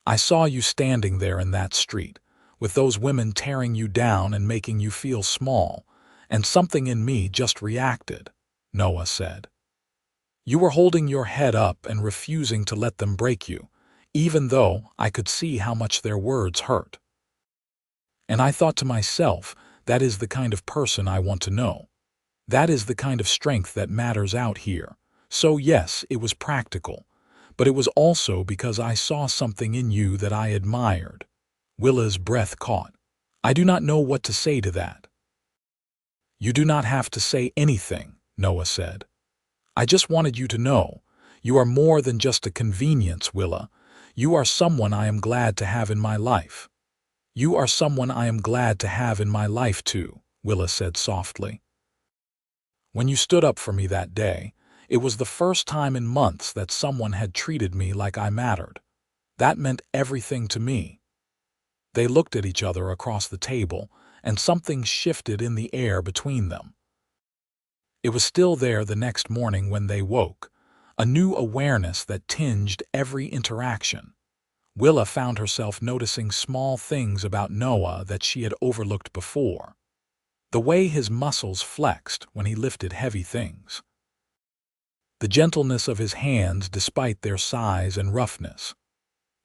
I saw you standing there in that street, with those women tearing you down and making you feel small, and something in me just reacted, Noah said. You were holding your head up and refusing to let them break you, even though I could see how much their words hurt. And I thought to myself, that is the kind of person I want to know. That is the kind of strength that matters out here. So yes, it was practical. But it was also because I saw something in you that I admired. Willa's breath caught. I do not know what to say to that. You do not have to say anything, Noah said. I just wanted you to know. You are more than just a convenience, Willa. You are someone I am glad to have in my life. You are someone I am glad to have in my life too, Willa said softly. When you stood up for me that day, it was the first time in months that someone had treated me like I mattered. That meant everything to me. They looked at each other across the table, and something shifted in the air between them. It was still there the next morning when they woke, a new awareness that tinged every interaction. Willa found herself noticing small things about Noah that she had overlooked before. The way his muscles flexed when he lifted heavy things. The gentleness of his hands despite their size and roughness.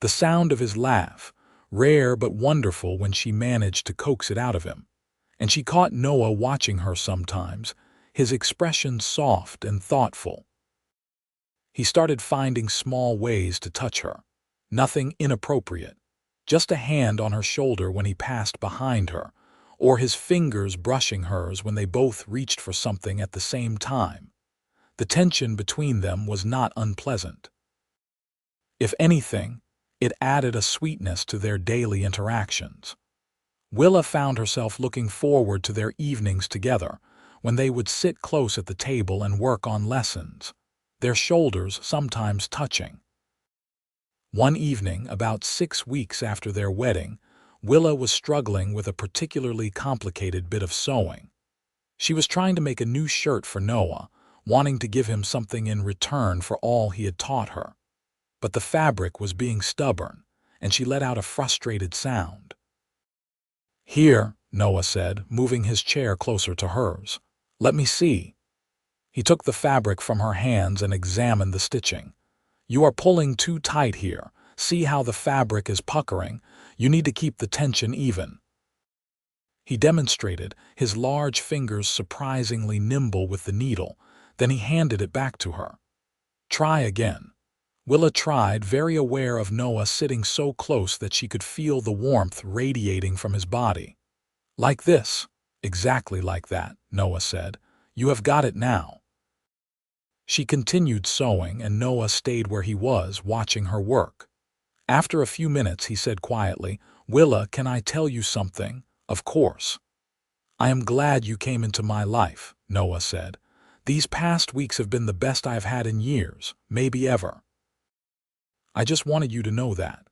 The sound of his laugh, rare but wonderful when she managed to coax it out of him. And she caught Noah watching her sometimes, his expression soft and thoughtful. He started finding small ways to touch her. Nothing inappropriate, just a hand on her shoulder when he passed behind her, or his fingers brushing hers when they both reached for something at the same time. The tension between them was not unpleasant. If anything, it added a sweetness to their daily interactions. Willa found herself looking forward to their evenings together, when they would sit close at the table and work on lessons, their shoulders sometimes touching. One evening, about 6 weeks after their wedding, Willa was struggling with a particularly complicated bit of sewing. She was trying to make a new shirt for Noah, wanting to give him something in return for all he had taught her. But the fabric was being stubborn, and she let out a frustrated sound. "Here," Noah said, moving his chair closer to hers. "Let me see." He took the fabric from her hands and examined the stitching. "You are pulling too tight here. See how the fabric is puckering? You need to keep the tension even." He demonstrated, his large fingers surprisingly nimble with the needle. Then he handed it back to her. "Try again." Willa tried, very aware of Noah sitting so close that she could feel the warmth radiating from his body. "Like this." "Exactly like that," Noah said. "You have got it now." She continued sewing, and Noah stayed where he was, watching her work. After a few minutes, he said quietly, "Willa, can I tell you something?" "Of course." "I am glad you came into my life," Noah said. "These past weeks have been the best I've had in years, maybe ever. I just wanted you to know that."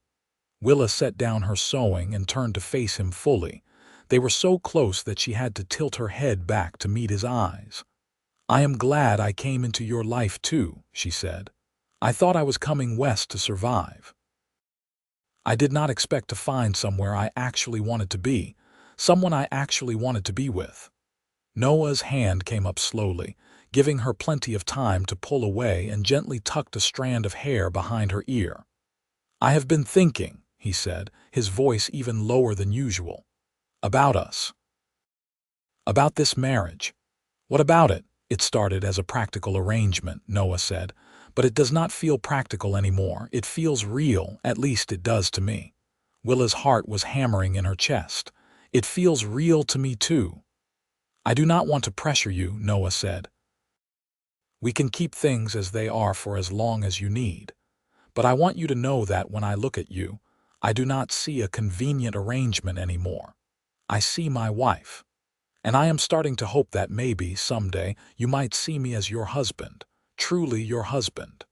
Willa set down her sewing and turned to face him fully. They were so close that she had to tilt her head back to meet his eyes. "I am glad I came into your life too," she said. "I thought I was coming west to survive. I did not expect to find somewhere I actually wanted to be, someone I actually wanted to be with." Noah's hand came up slowly, giving her plenty of time to pull away, and gently tucked a strand of hair behind her ear. "I have been thinking," he said, his voice even lower than usual. "About us. About this marriage." "What about it?" "It started as a practical arrangement," Noah said, "but it does not feel practical anymore. It feels real, at least it does to me." Willa's heart was hammering in her chest. "It feels real to me too." "I do not want to pressure you," Noah said. "We can keep things as they are for as long as you need. But I want you to know that when I look at you, I do not see a convenient arrangement anymore. I see my wife. And I am starting to hope that maybe, someday, you might see me as your husband, truly your husband."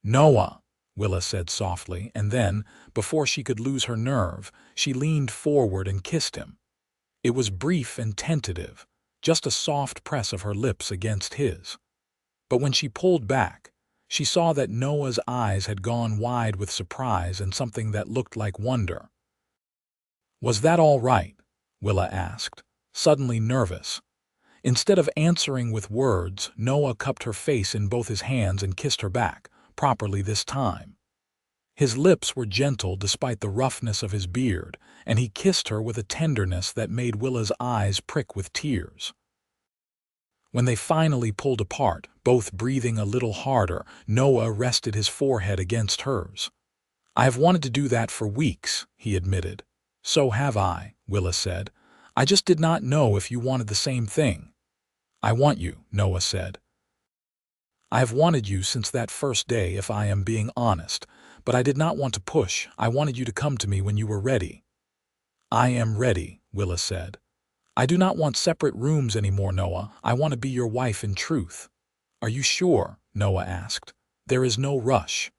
"Noah," Willa said softly, and then, before she could lose her nerve, she leaned forward and kissed him. It was brief and tentative, just a soft press of her lips against his. But when she pulled back, she saw that Noah's eyes had gone wide with surprise and something that looked like wonder. "Was that all right?" Willa asked, suddenly nervous. Instead of answering with words, Noah cupped her face in both his hands and kissed her back, properly this time. His lips were gentle despite the roughness of his beard, and he kissed her with a tenderness that made Willa's eyes prick with tears. When they finally pulled apart, both breathing a little harder, Noah rested his forehead against hers. "I have wanted to do that for weeks," he admitted. "So have I," Willa said. "I just did not know if you wanted the same thing." "I want you," Noah said. "I have wanted you since that first day, if I am being honest, but I did not want to push. I wanted you to come to me when you were ready." "I am ready," Willa said. "I do not want separate rooms anymore, Noah. I want to be your wife in truth." "Are you sure?" Noah asked. "There is no rush."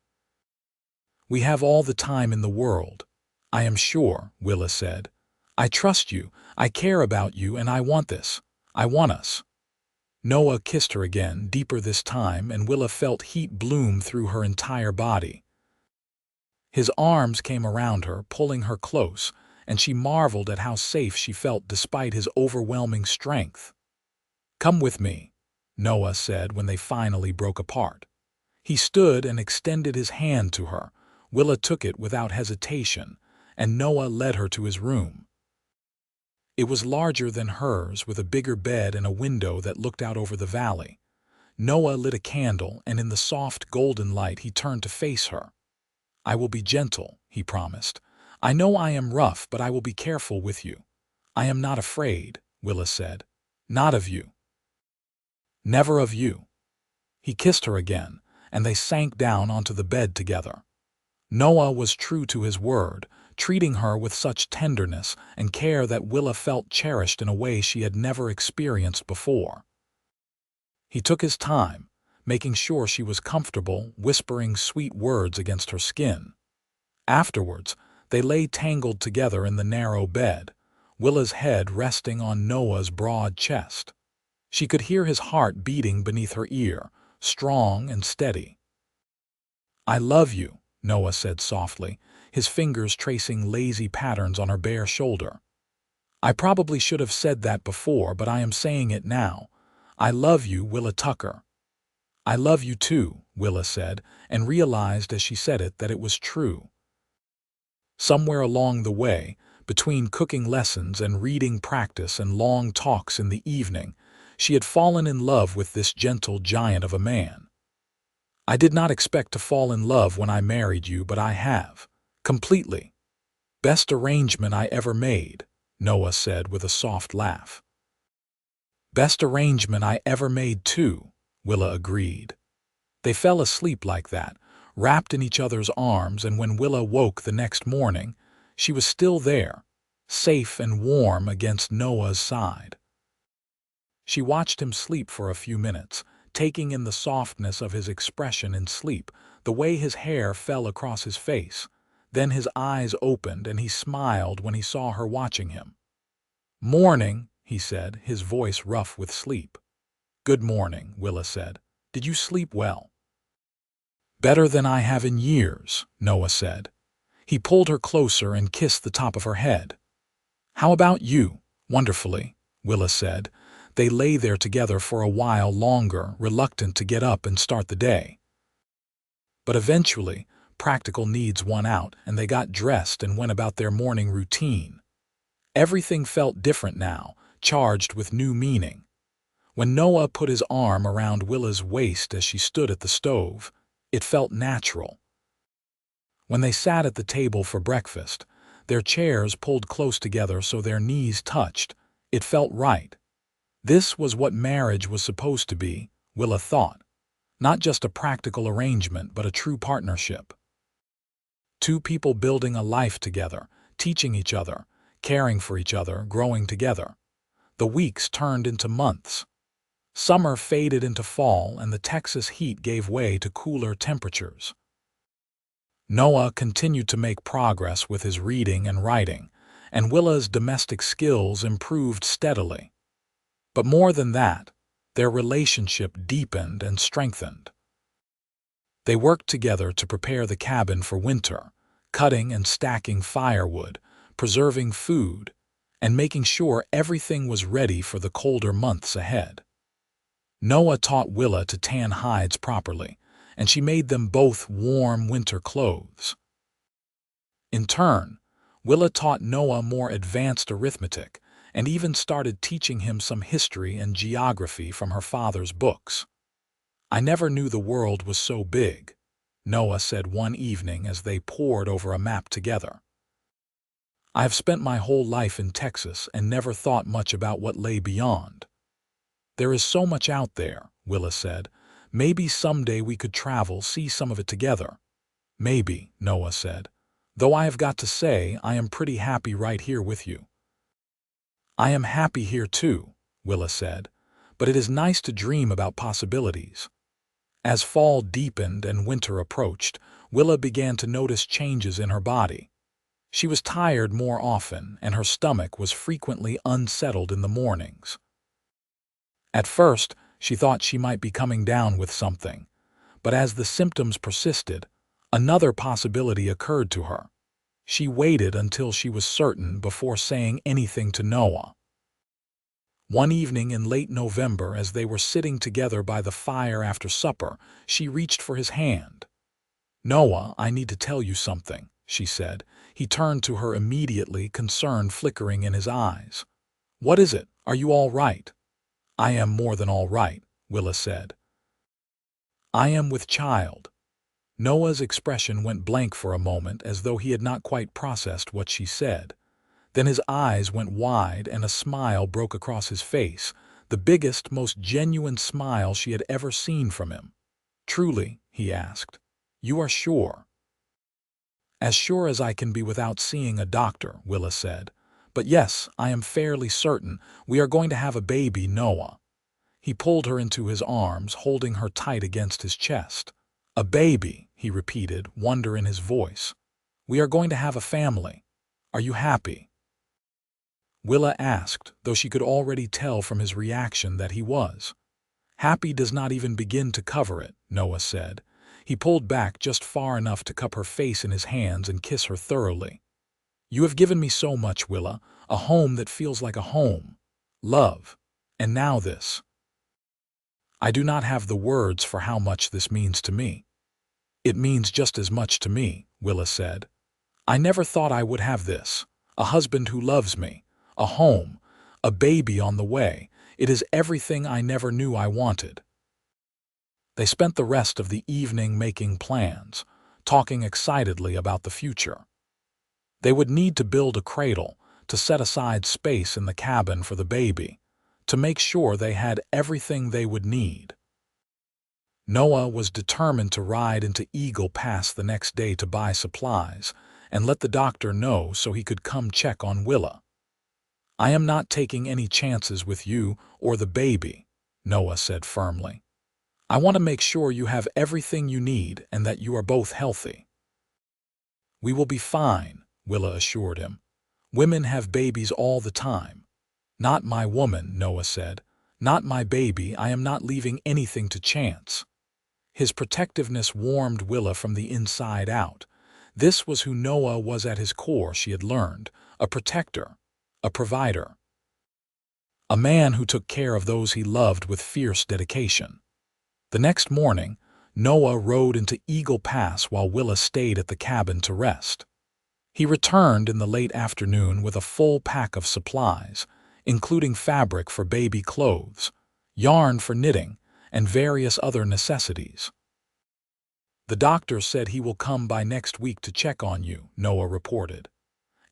"We have all the time in the world." "I am sure," Willa said. "I trust you, I care about you, and I want this. I want us." Noah kissed her again, deeper this time, and Willa felt heat bloom through her entire body. His arms came around her, pulling her close, and she marveled at how safe she felt despite his overwhelming strength. "Come with me," Noah said when they finally broke apart. He stood and extended his hand to her. Willa took it without hesitation, and Noah led her to his room. It was larger than hers, with a bigger bed and a window that looked out over the valley. Noah lit a candle, and in the soft golden light he turned to face her. "I will be gentle," he promised. "I know I am rough, but I will be careful with you." "I am not afraid," Willa said. "Not of you. Never of you." He kissed her again, and they sank down onto the bed together. Noah was true to his word, treating her with such tenderness and care that Willa felt cherished in a way she had never experienced before. He took his time, making sure she was comfortable, whispering sweet words against her skin. Afterwards, they lay tangled together in the narrow bed, Willa's head resting on Noah's broad chest. She could hear his heart beating beneath her ear, strong and steady. "I love you," Noah said softly, his fingers tracing lazy patterns on her bare shoulder. "I probably should have said that before, but I am saying it now. I love you, Willa Tucker." "I love you too," Willa said, and realized as she said it that it was true. Somewhere along the way, between cooking lessons and reading practice and long talks in the evening, she had fallen in love with this gentle giant of a man. "I did not expect to fall in love when I married you, but I have. Completely. Best arrangement I ever made," Noah said with a soft laugh. "Best arrangement I ever made too," Willa agreed. They fell asleep like that, wrapped in each other's arms, and when Willa woke the next morning, she was still there, safe and warm against Noah's side. She watched him sleep for a few minutes, taking in the softness of his expression in sleep, the way his hair fell across his face. Then his eyes opened and he smiled when he saw her watching him. "Morning," he said, his voice rough with sleep. "Good morning," Willa said. "Did you sleep well?" "Better than I have in years," Noah said. He pulled her closer and kissed the top of her head. "How about you?" "Wonderfully," Willa said. They lay there together for a while longer, reluctant to get up and start the day. But eventually, practical needs won out, and they got dressed and went about their morning routine. Everything felt different now, charged with new meaning. When Noah put his arm around Willa's waist as she stood at the stove, it felt natural. When they sat at the table for breakfast, their chairs pulled close together so their knees touched. It felt right. This was what marriage was supposed to be, Willa thought. Not just a practical arrangement, but a true partnership. Two people building a life together, teaching each other, caring for each other, growing together. The weeks turned into months. Summer faded into fall, and the Texas heat gave way to cooler temperatures. Noah continued to make progress with his reading and writing, and Willa's domestic skills improved steadily. But more than that, their relationship deepened and strengthened. They worked together to prepare the cabin for winter, cutting and stacking firewood, preserving food, and making sure everything was ready for the colder months ahead. Noah taught Willa to tan hides properly, and she made them both warm winter clothes. In turn, Willa taught Noah more advanced arithmetic and even started teaching him some history and geography from her father's books. "I never knew the world was so big," Noah said one evening as they pored over a map together. "I have spent my whole life in Texas and never thought much about what lay beyond." "There is so much out there," Willa said. "Maybe someday we could travel, see some of it together." "Maybe," Noah said. "Though I have got to say I am pretty happy right here with you." "I am happy here too," Willa said, "but it is nice to dream about possibilities." As fall deepened and winter approached, Willa began to notice changes in her body. She was tired more often, and her stomach was frequently unsettled in the mornings. At first, She thought she might be coming down with something, but as the symptoms persisted, another possibility occurred to her. She waited until she was certain before saying anything to Noah. One evening in late November, as they were sitting together by the fire after supper, she reached for his hand. "Noah, I need to tell you something," she said. He turned to her immediately, concern flickering in his eyes. "What is it? Are you all right?" "I am more than all right," Willa said. "I am with child." Noah's expression went blank for a moment, as though he had not quite processed what she said. Then his eyes went wide and a smile broke across his face, the biggest, most genuine smile she had ever seen from him. "Truly?" he asked. "You are sure?" "As sure as I can be without seeing a doctor," Willa said. "But yes, I am fairly certain we are going to have a baby, Noah." He pulled her into his arms, holding her tight against his chest. "A baby," he repeated, wonder in his voice. "We are going to have a family. Are you happy?" Willa asked, though she could already tell from his reaction that he was. "Happy does not even begin to cover it," Noah said. He pulled back just far enough to cup her face in his hands and kiss her thoroughly. "You have given me so much, Willa, a home that feels like a home. Love. And now this. I do not have the words for how much this means to me." "It means just as much to me," Willa said. "I never thought I would have this. A husband who loves me. A home, a baby on the way. It is everything I never knew I wanted." They spent the rest of the evening making plans, talking excitedly about the future. They would need to build a cradle, to set aside space in the cabin for the baby, to make sure they had everything they would need. Noah was determined to ride into Eagle Pass the next day to buy supplies and let the doctor know so he could come check on Willa. "I am not taking any chances with you or the baby," Noah said firmly. "I want to make sure you have everything you need and that you are both healthy." "We will be fine," Willa assured him. "Women have babies all the time." "Not my woman," Noah said. "Not my baby. I am not leaving anything to chance." His protectiveness warmed Willa from the inside out. This was who Noah was at his core, she had learned. A protector. A provider. A man who took care of those he loved with fierce dedication. The next morning, Noah rode into Eagle Pass while Willa stayed at the cabin to rest. He returned in the late afternoon with a full pack of supplies, including fabric for baby clothes, yarn for knitting, and various other necessities. "The doctor said he will come by next week to check on you," Noah reported.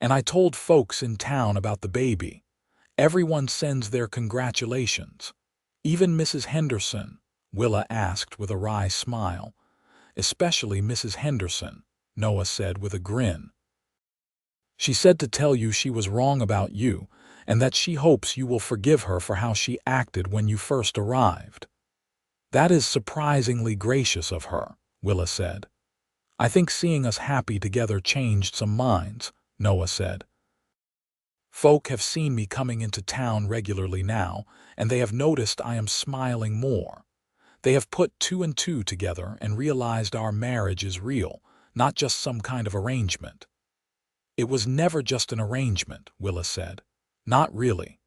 "And I told folks in town about the baby. Everyone sends their congratulations. Even Mrs. Henderson," Willa asked with a wry smile. "Especially Mrs. Henderson," Noah said with a grin. "She said to tell you she was wrong about you and that she hopes you will forgive her for how she acted when you first arrived." "That is surprisingly gracious of her," Willa said. "I think seeing us happy together changed some minds," Noah said. "Folk have seen me coming into town regularly now, and they have noticed I am smiling more. They have put two and two together and realized our marriage is real, not just some kind of arrangement." "It was never just an arrangement," Willa said. "Not really."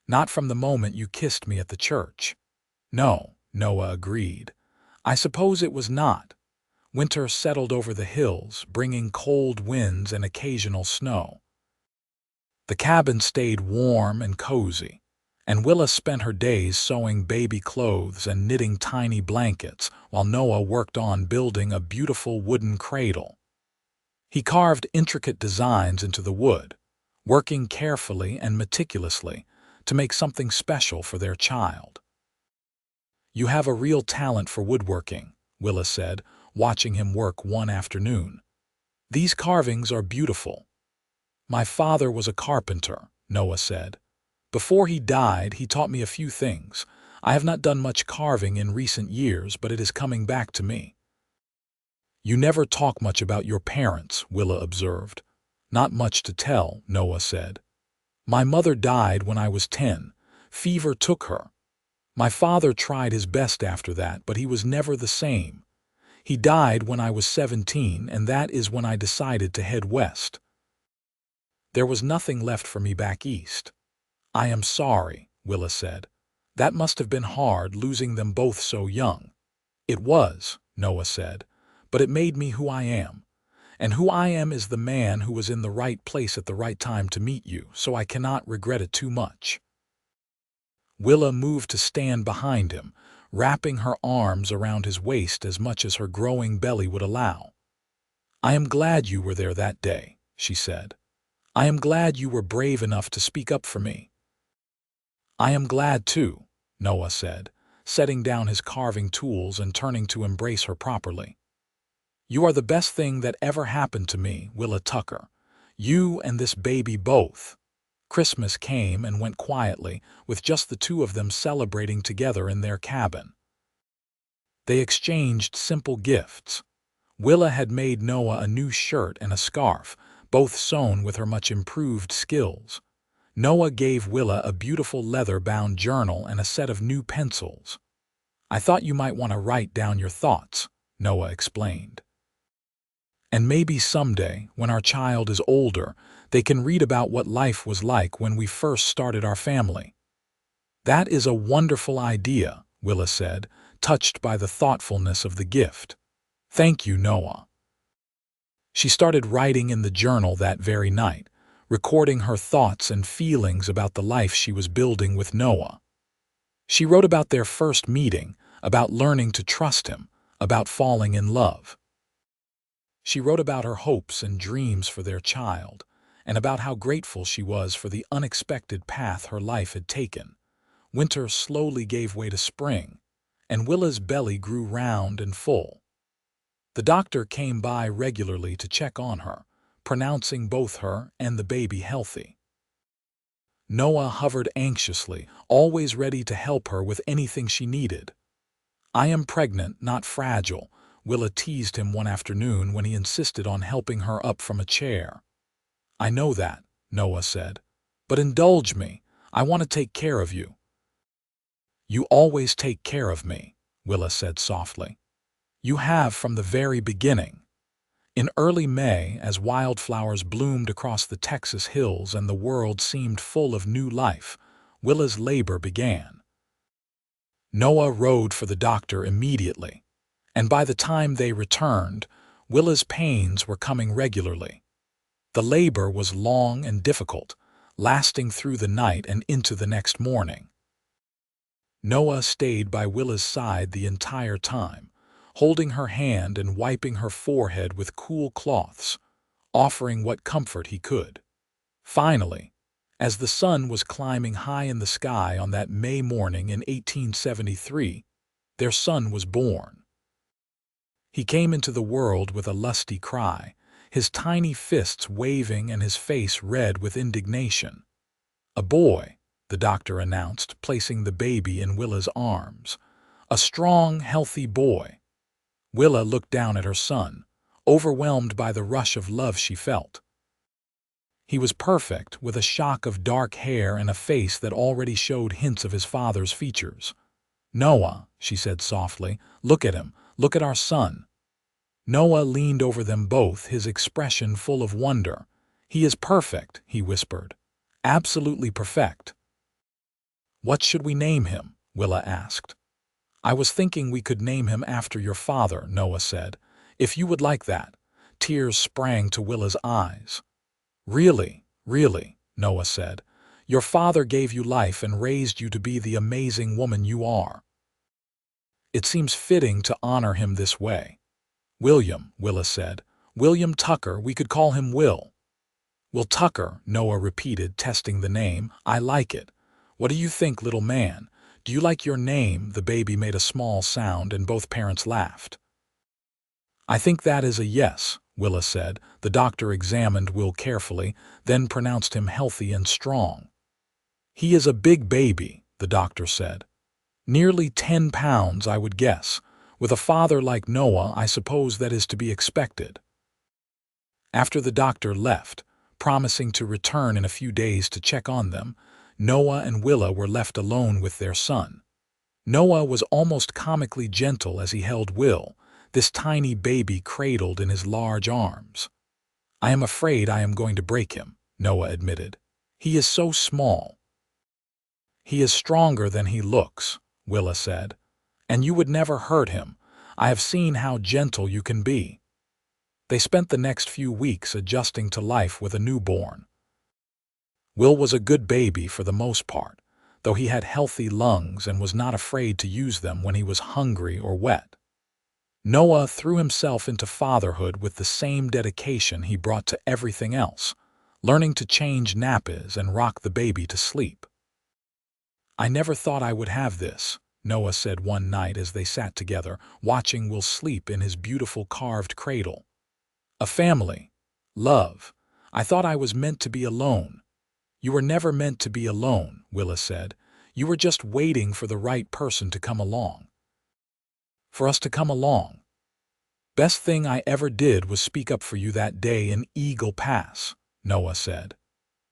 "Not from the moment you kissed me at the church." "No," Noah agreed. "I suppose it was not." Winter settled over the hills, bringing cold winds and occasional snow. The cabin stayed warm and cozy, and Willa spent her days sewing baby clothes and knitting tiny blankets while Noah worked on building a beautiful wooden cradle. He carved intricate designs into the wood, working carefully and meticulously to make something special for their child. "You have a real talent for woodworking," Willa said, watching him work one afternoon. "These carvings are beautiful." "My father was a carpenter," Noah said. "Before he died, he taught me a few things. I have not done much carving in recent years, but it is coming back to me." "You never talk much about your parents," Willa observed. "Not much to tell," Noah said. "My mother died when I was 10. Fever took her. My father tried his best after that, but he was never the same. He died when I was 17, and that is when I decided to head west. There was nothing left for me back east. I am sorry, Willa said. That must have been hard, losing them both so young. It was, Noah said, but it made me who I am. And who I am is the man who was in the right place at the right time to meet you, so I cannot regret it too much. Willa moved to stand behind him, wrapping her arms around his waist as much as her growing belly would allow. I am glad you were there that day, she said. I am glad you were brave enough to speak up for me. I am glad too, Noah said, setting down his carving tools and turning to embrace her properly. You are the best thing that ever happened to me, Willa Tucker. You and this baby both. Christmas came and went quietly, with just the two of them celebrating together in their cabin. They exchanged simple gifts. Willa had made Noah a new shirt and a scarf, both sewn with her much improved skills. Noah gave Willa a beautiful leather-bound journal and a set of new pencils. I thought you might want to write down your thoughts, Noah explained. And maybe someday, when our child is older, they can read about what life was like when we first started our family. That is a wonderful idea, Willa said, touched by the thoughtfulness of the gift. Thank you, Noah. She started writing in the journal that very night, recording her thoughts and feelings about the life she was building with Noah. She wrote about their first meeting, about learning to trust him, about falling in love. She wrote about her hopes and dreams for their child, and about how grateful she was for the unexpected path her life had taken. Winter slowly gave way to spring, and Willa's belly grew round and full. The doctor came by regularly to check on her, pronouncing both her and the baby healthy. Noah hovered anxiously, always ready to help her with anything she needed. I am pregnant, not fragile, Willa teased him one afternoon when he insisted on helping her up from a chair. I know that, Noah said, but indulge me. I want to take care of you. You always take care of me, Willa said softly. You have from the very beginning. In early May, as wildflowers bloomed across the Texas hills and the world seemed full of new life, Willa's labor began. Noah rode for the doctor immediately, and by the time they returned, Willa's pains were coming regularly. The labor was long and difficult, lasting through the night and into the next morning. Noah stayed by Willa's side the entire time, holding her hand and wiping her forehead with cool cloths, offering what comfort he could. Finally, as the sun was climbing high in the sky on that May morning in 1873, their son was born. He came into the world with a lusty cry, his tiny fists waving and his face red with indignation. A boy, the doctor announced, placing the baby in Willa's arms. A strong, healthy boy. Willa looked down at her son, overwhelmed by the rush of love she felt. He was perfect, with a shock of dark hair and a face that already showed hints of his father's features. Noah, she said softly, look at him, look at our son. Noah leaned over them both, his expression full of wonder. He is perfect, he whispered. Absolutely perfect. What should we name him? Willa asked. I was thinking we could name him after your father, Noah said. If you would like that. Tears sprang to Willa's eyes. Really, really, Noah said. Your father gave you life and raised you to be the amazing woman you are. It seems fitting to honor him this way. William, Willa said. William Tucker, we could call him Will. Will Tucker, Noah repeated, testing the name. I like it. What do you think, little man? Do you like your name? The baby made a small sound and both parents laughed. I think that is a yes, Willa said. The doctor examined Will carefully, then pronounced him healthy and strong. He is a big baby, the doctor said. Nearly 10 pounds, I would guess. With a father like Noah, I suppose that is to be expected. After the doctor left, promising to return in a few days to check on them, Noah and Willa were left alone with their son. Noah was almost comically gentle as he held Will, this tiny baby cradled in his large arms. "I am afraid I am going to break him," Noah admitted. "He is so small." "He is stronger than he looks," Willa said. "And you would never hurt him. I have seen how gentle you can be." They spent the next few weeks adjusting to life with a newborn. Will was a good baby for the most part, though he had healthy lungs and was not afraid to use them when he was hungry or wet. Noah threw himself into fatherhood with the same dedication he brought to everything else, learning to change nappies and rock the baby to sleep. "I never thought I would have this," Noah said one night as they sat together, watching Will sleep in his beautiful carved cradle. "A family. Love. I thought I was meant to be alone." "You were never meant to be alone," Willa said. "You were just waiting for the right person to come along." "For us to come along. Best thing I ever did was speak up for you that day in Eagle Pass," Noah said.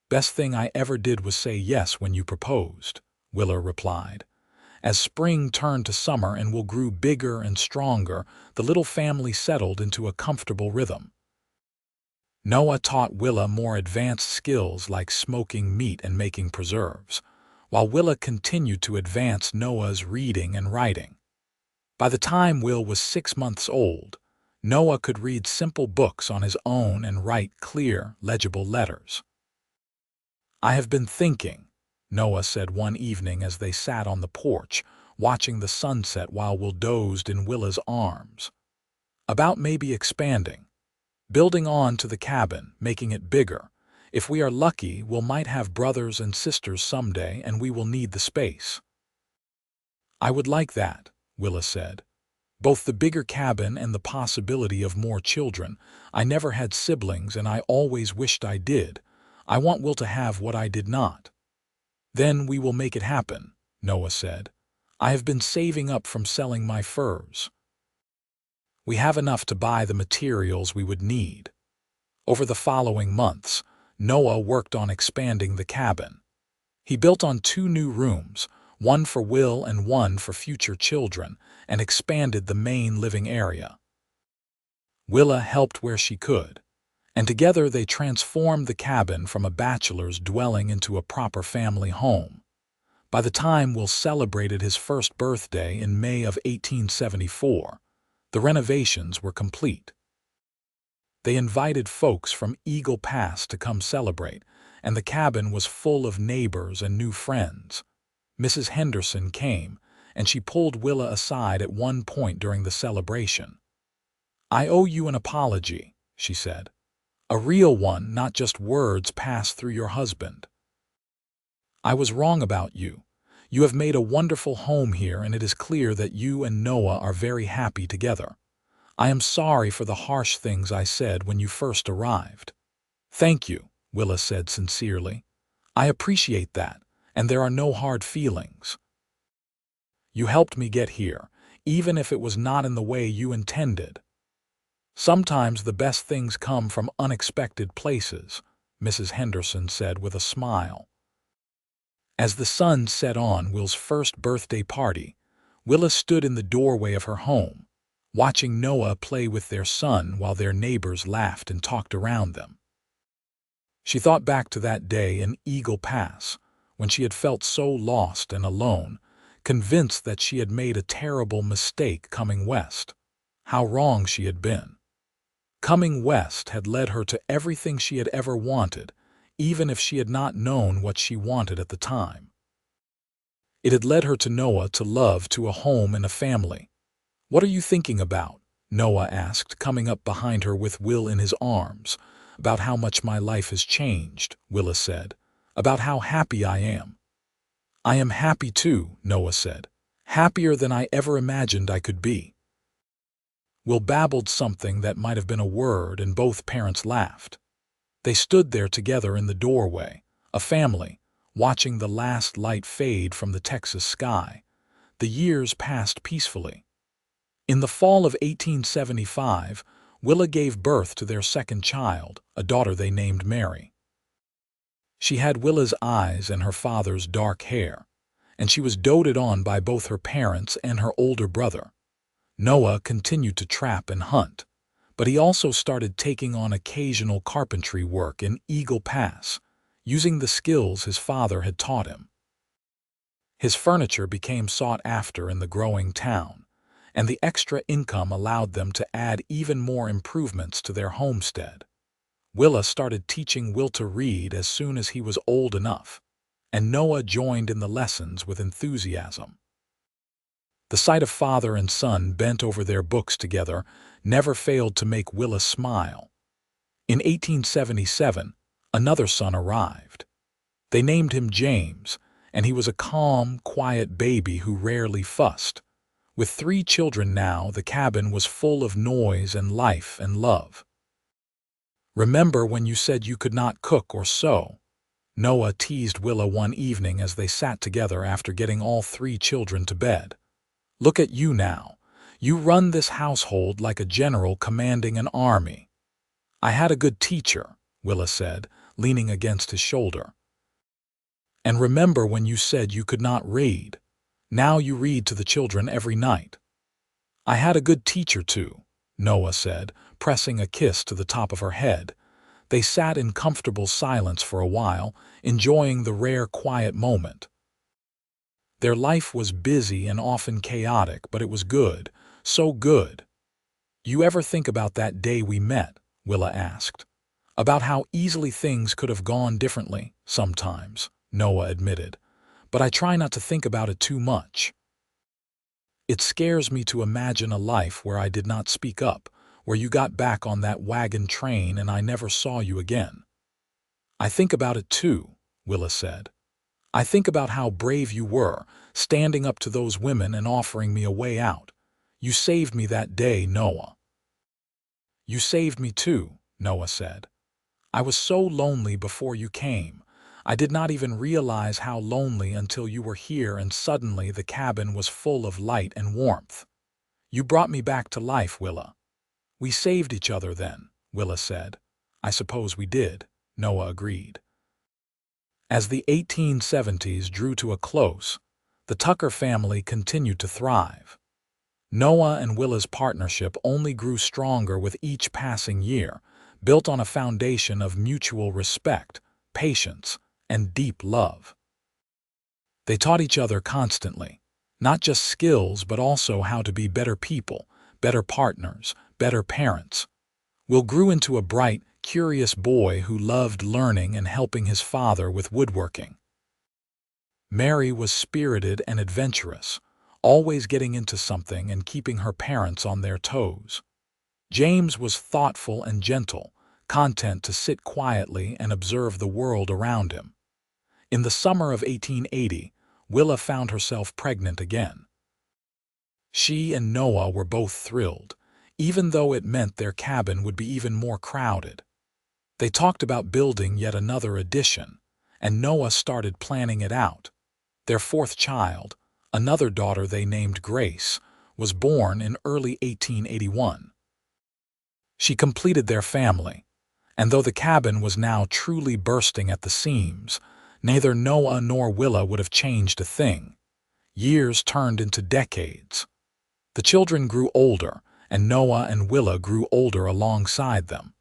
"Best thing I ever did was say yes when you proposed," Willa replied. As spring turned to summer and Will grew bigger and stronger, the little family settled into a comfortable rhythm. Noah taught Willa more advanced skills like smoking meat and making preserves, while Willa continued to advance Noah's reading and writing. By the time Will was 6 months old, Noah could read simple books on his own and write clear, legible letters. "I have been thinking," Noah said one evening as they sat on the porch, watching the sunset while Will dozed in Willa's arms, "about maybe expanding. Building on to the cabin, making it bigger. If we are lucky, we might have brothers and sisters someday and we will need the space." "I would like that," Willa said. "Both the bigger cabin and the possibility of more children. I never had siblings and I always wished I did. I want Will to have what I did not." "Then we will make it happen," Noah said. "I have been saving up from selling my furs. We have enough to buy the materials we would need." Over the following months, Noah worked on expanding the cabin. He built on 2 new rooms, one for Will and one for future children, and expanded the main living area. Willa helped where she could, and together they transformed the cabin from a bachelor's dwelling into a proper family home. By the time Will celebrated his first birthday in May of 1874, the renovations were complete. They invited folks from Eagle Pass to come celebrate, and the cabin was full of neighbors and new friends. Mrs. Henderson came, and she pulled Willa aside at one point during the celebration. "I owe you an apology," she said. "A real one, not just words passed through your husband. I was wrong about you. You have made a wonderful home here, and it is clear that you and Noah are very happy together. I am sorry for the harsh things I said when you first arrived." "Thank you," Willa said sincerely. "I appreciate that, and there are no hard feelings. You helped me get here, even if it was not in the way you intended. Sometimes the best things come from unexpected places," Mrs. Henderson said with a smile. As the sun set on Will's first birthday party, Willa stood in the doorway of her home, watching Noah play with their son while their neighbors laughed and talked around them. She thought back to that day in Eagle Pass, when she had felt so lost and alone, convinced that she had made a terrible mistake coming west. How wrong she had been. Coming west had led her to everything she had ever wanted, even if she had not known what she wanted at the time. It had led her to Noah, to love, to a home and a family. "What are you thinking about?" Noah asked, coming up behind her with Will in his arms. "About how much my life has changed," Willa said. "About how happy I am." "I am happy too," Noah said. "Happier than I ever imagined I could be." Will babbled something that might have been a word, and both parents laughed. They stood there together in the doorway, a family, watching the last light fade from the Texas sky. The years passed peacefully. In the fall of 1875, Willa gave birth to their second child, a daughter they named Mary. She had Willa's eyes and her father's dark hair, and she was doted on by both her parents and her older brother. Noah continued to trap and hunt, but he also started taking on occasional carpentry work in Eagle Pass, using the skills his father had taught him. His furniture became sought after in the growing town, and the extra income allowed them to add even more improvements to their homestead. Willa started teaching Will to read as soon as he was old enough, and Noah joined in the lessons with enthusiasm. The sight of father and son bent over their books together never failed to make Willa smile. In 1877, another son arrived. They named him James, and he was a calm, quiet baby who rarely fussed. With 3 children now, the cabin was full of noise and life and love. "Remember when you said you could not cook or sew?" Noah teased Willa one evening as they sat together after getting all 3 children to bed. "Look at you now. You run this household like a general commanding an army." "I had a good teacher," Willa said, leaning against his shoulder. "And remember when you said you could not read? Now you read to the children every night." "I had a good teacher too," Noah said, pressing a kiss to the top of her head. They sat in comfortable silence for a while, enjoying the rare quiet moment. Their life was busy and often chaotic, but it was good, so good. "You ever think about that day we met?" Willa asked. "About how easily things could have gone differently?" "Sometimes," Noah admitted, "but I try not to think about it too much. It scares me to imagine a life where I did not speak up, where you got back on that wagon train and I never saw you again." "I think about it too," Willa said. "I think about how brave you were, standing up to those women and offering me a way out. You saved me that day, Noah." "You saved me too," Noah said. "I was so lonely before you came. I did not even realize how lonely until you were here, and suddenly the cabin was full of light and warmth. You brought me back to life, Willa." "We saved each other then," Willa said. "I suppose we did," Noah agreed. As the 1870s drew to a close, the Tucker family continued to thrive. Noah and Willa's partnership only grew stronger with each passing year, built on a foundation of mutual respect, patience, and deep love. They taught each other constantly, not just skills but also how to be better people, better partners, better parents. Will grew into a bright, curious boy who loved learning and helping his father with woodworking. Mary was spirited and adventurous, always getting into something and keeping her parents on their toes. James was thoughtful and gentle, content to sit quietly and observe the world around him. In the summer of 1880, Willa found herself pregnant again. She and Noah were both thrilled, even though it meant their cabin would be even more crowded. They talked about building yet another addition, and Noah started planning it out. Their 4th child, another daughter they named Grace, was born in early 1881. She completed their family, and though the cabin was now truly bursting at the seams, neither Noah nor Willa would have changed a thing. Years turned into decades. The children grew older, and Noah and Willa grew older alongside them.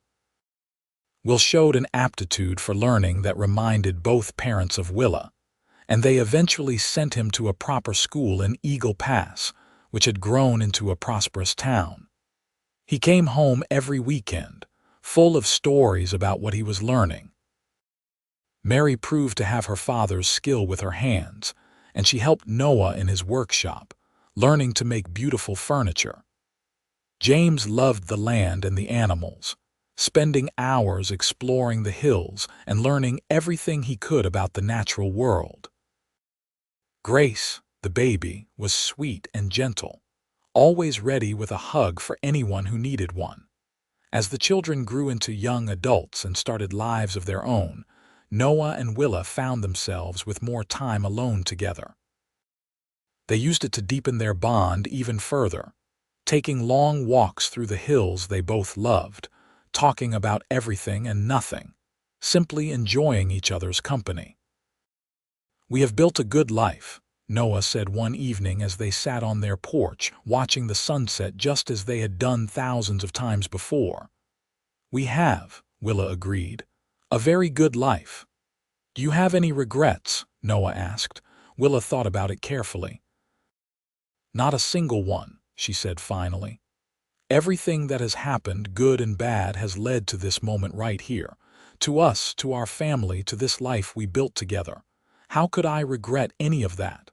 Will showed an aptitude for learning that reminded both parents of Willa, and they eventually sent him to a proper school in Eagle Pass, which had grown into a prosperous town. He came home every weekend, full of stories about what he was learning. Mary proved to have her father's skill with her hands, and she helped Noah in his workshop, learning to make beautiful furniture. James loved the land and the animals, spending hours exploring the hills and learning everything he could about the natural world. Grace, the baby, was sweet and gentle, always ready with a hug for anyone who needed one. As the children grew into young adults and started lives of their own, Noah and Willa found themselves with more time alone together. They used it to deepen their bond even further, taking long walks through the hills they both loved, talking about everything and nothing, simply enjoying each other's company. "We have built a good life," Noah said one evening as they sat on their porch, watching the sunset just as they had done thousands of times before. "We have," Willa agreed. "A very good life." "Do you have any regrets?" Noah asked. Willa thought about it carefully. "Not a single one," she said finally. "Everything that has happened, good and bad, has led to this moment right here. To us, to our family, to this life we built together. How could I regret any of that?"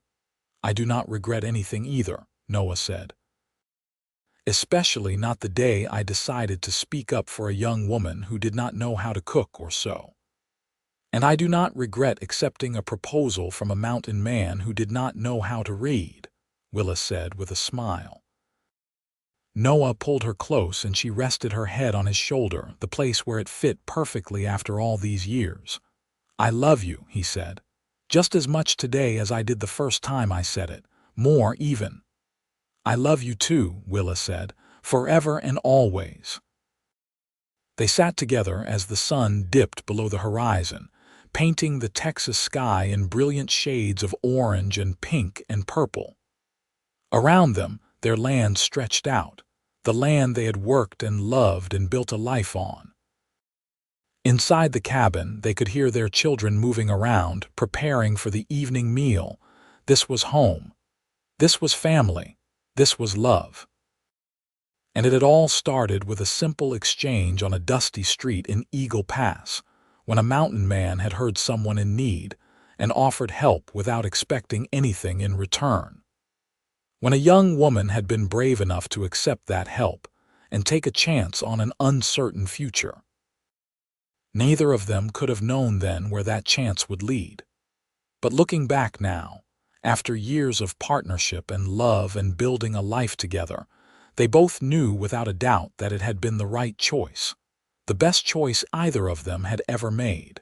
"I do not regret anything either," Noah said. "Especially not the day I decided to speak up for a young woman who did not know how to cook or sew. And I do not regret accepting a proposal from a mountain man who did not know how to read," Willa said with a smile. Noah pulled her close and she rested her head on his shoulder, the place where it fit perfectly after all these years. "I love you," he said. "Just as much today as I did the first time I said it. More even." "I love you too," Willa said. "Forever and always." They sat together as the sun dipped below the horizon, painting the Texas sky in brilliant shades of orange and pink and purple. Around them, their land stretched out, the land they had worked and loved and built a life on. Inside the cabin, they could hear their children moving around, preparing for the evening meal. This was home. This was family. This was love. And it had all started with a simple exchange on a dusty street in Eagle Pass, when a mountain man had heard someone in need and offered help without expecting anything in return. When a young woman had been brave enough to accept that help and take a chance on an uncertain future. Neither of them could have known then where that chance would lead. But looking back now, after years of partnership and love and building a life together, they both knew without a doubt that it had been the right choice, the best choice either of them had ever made.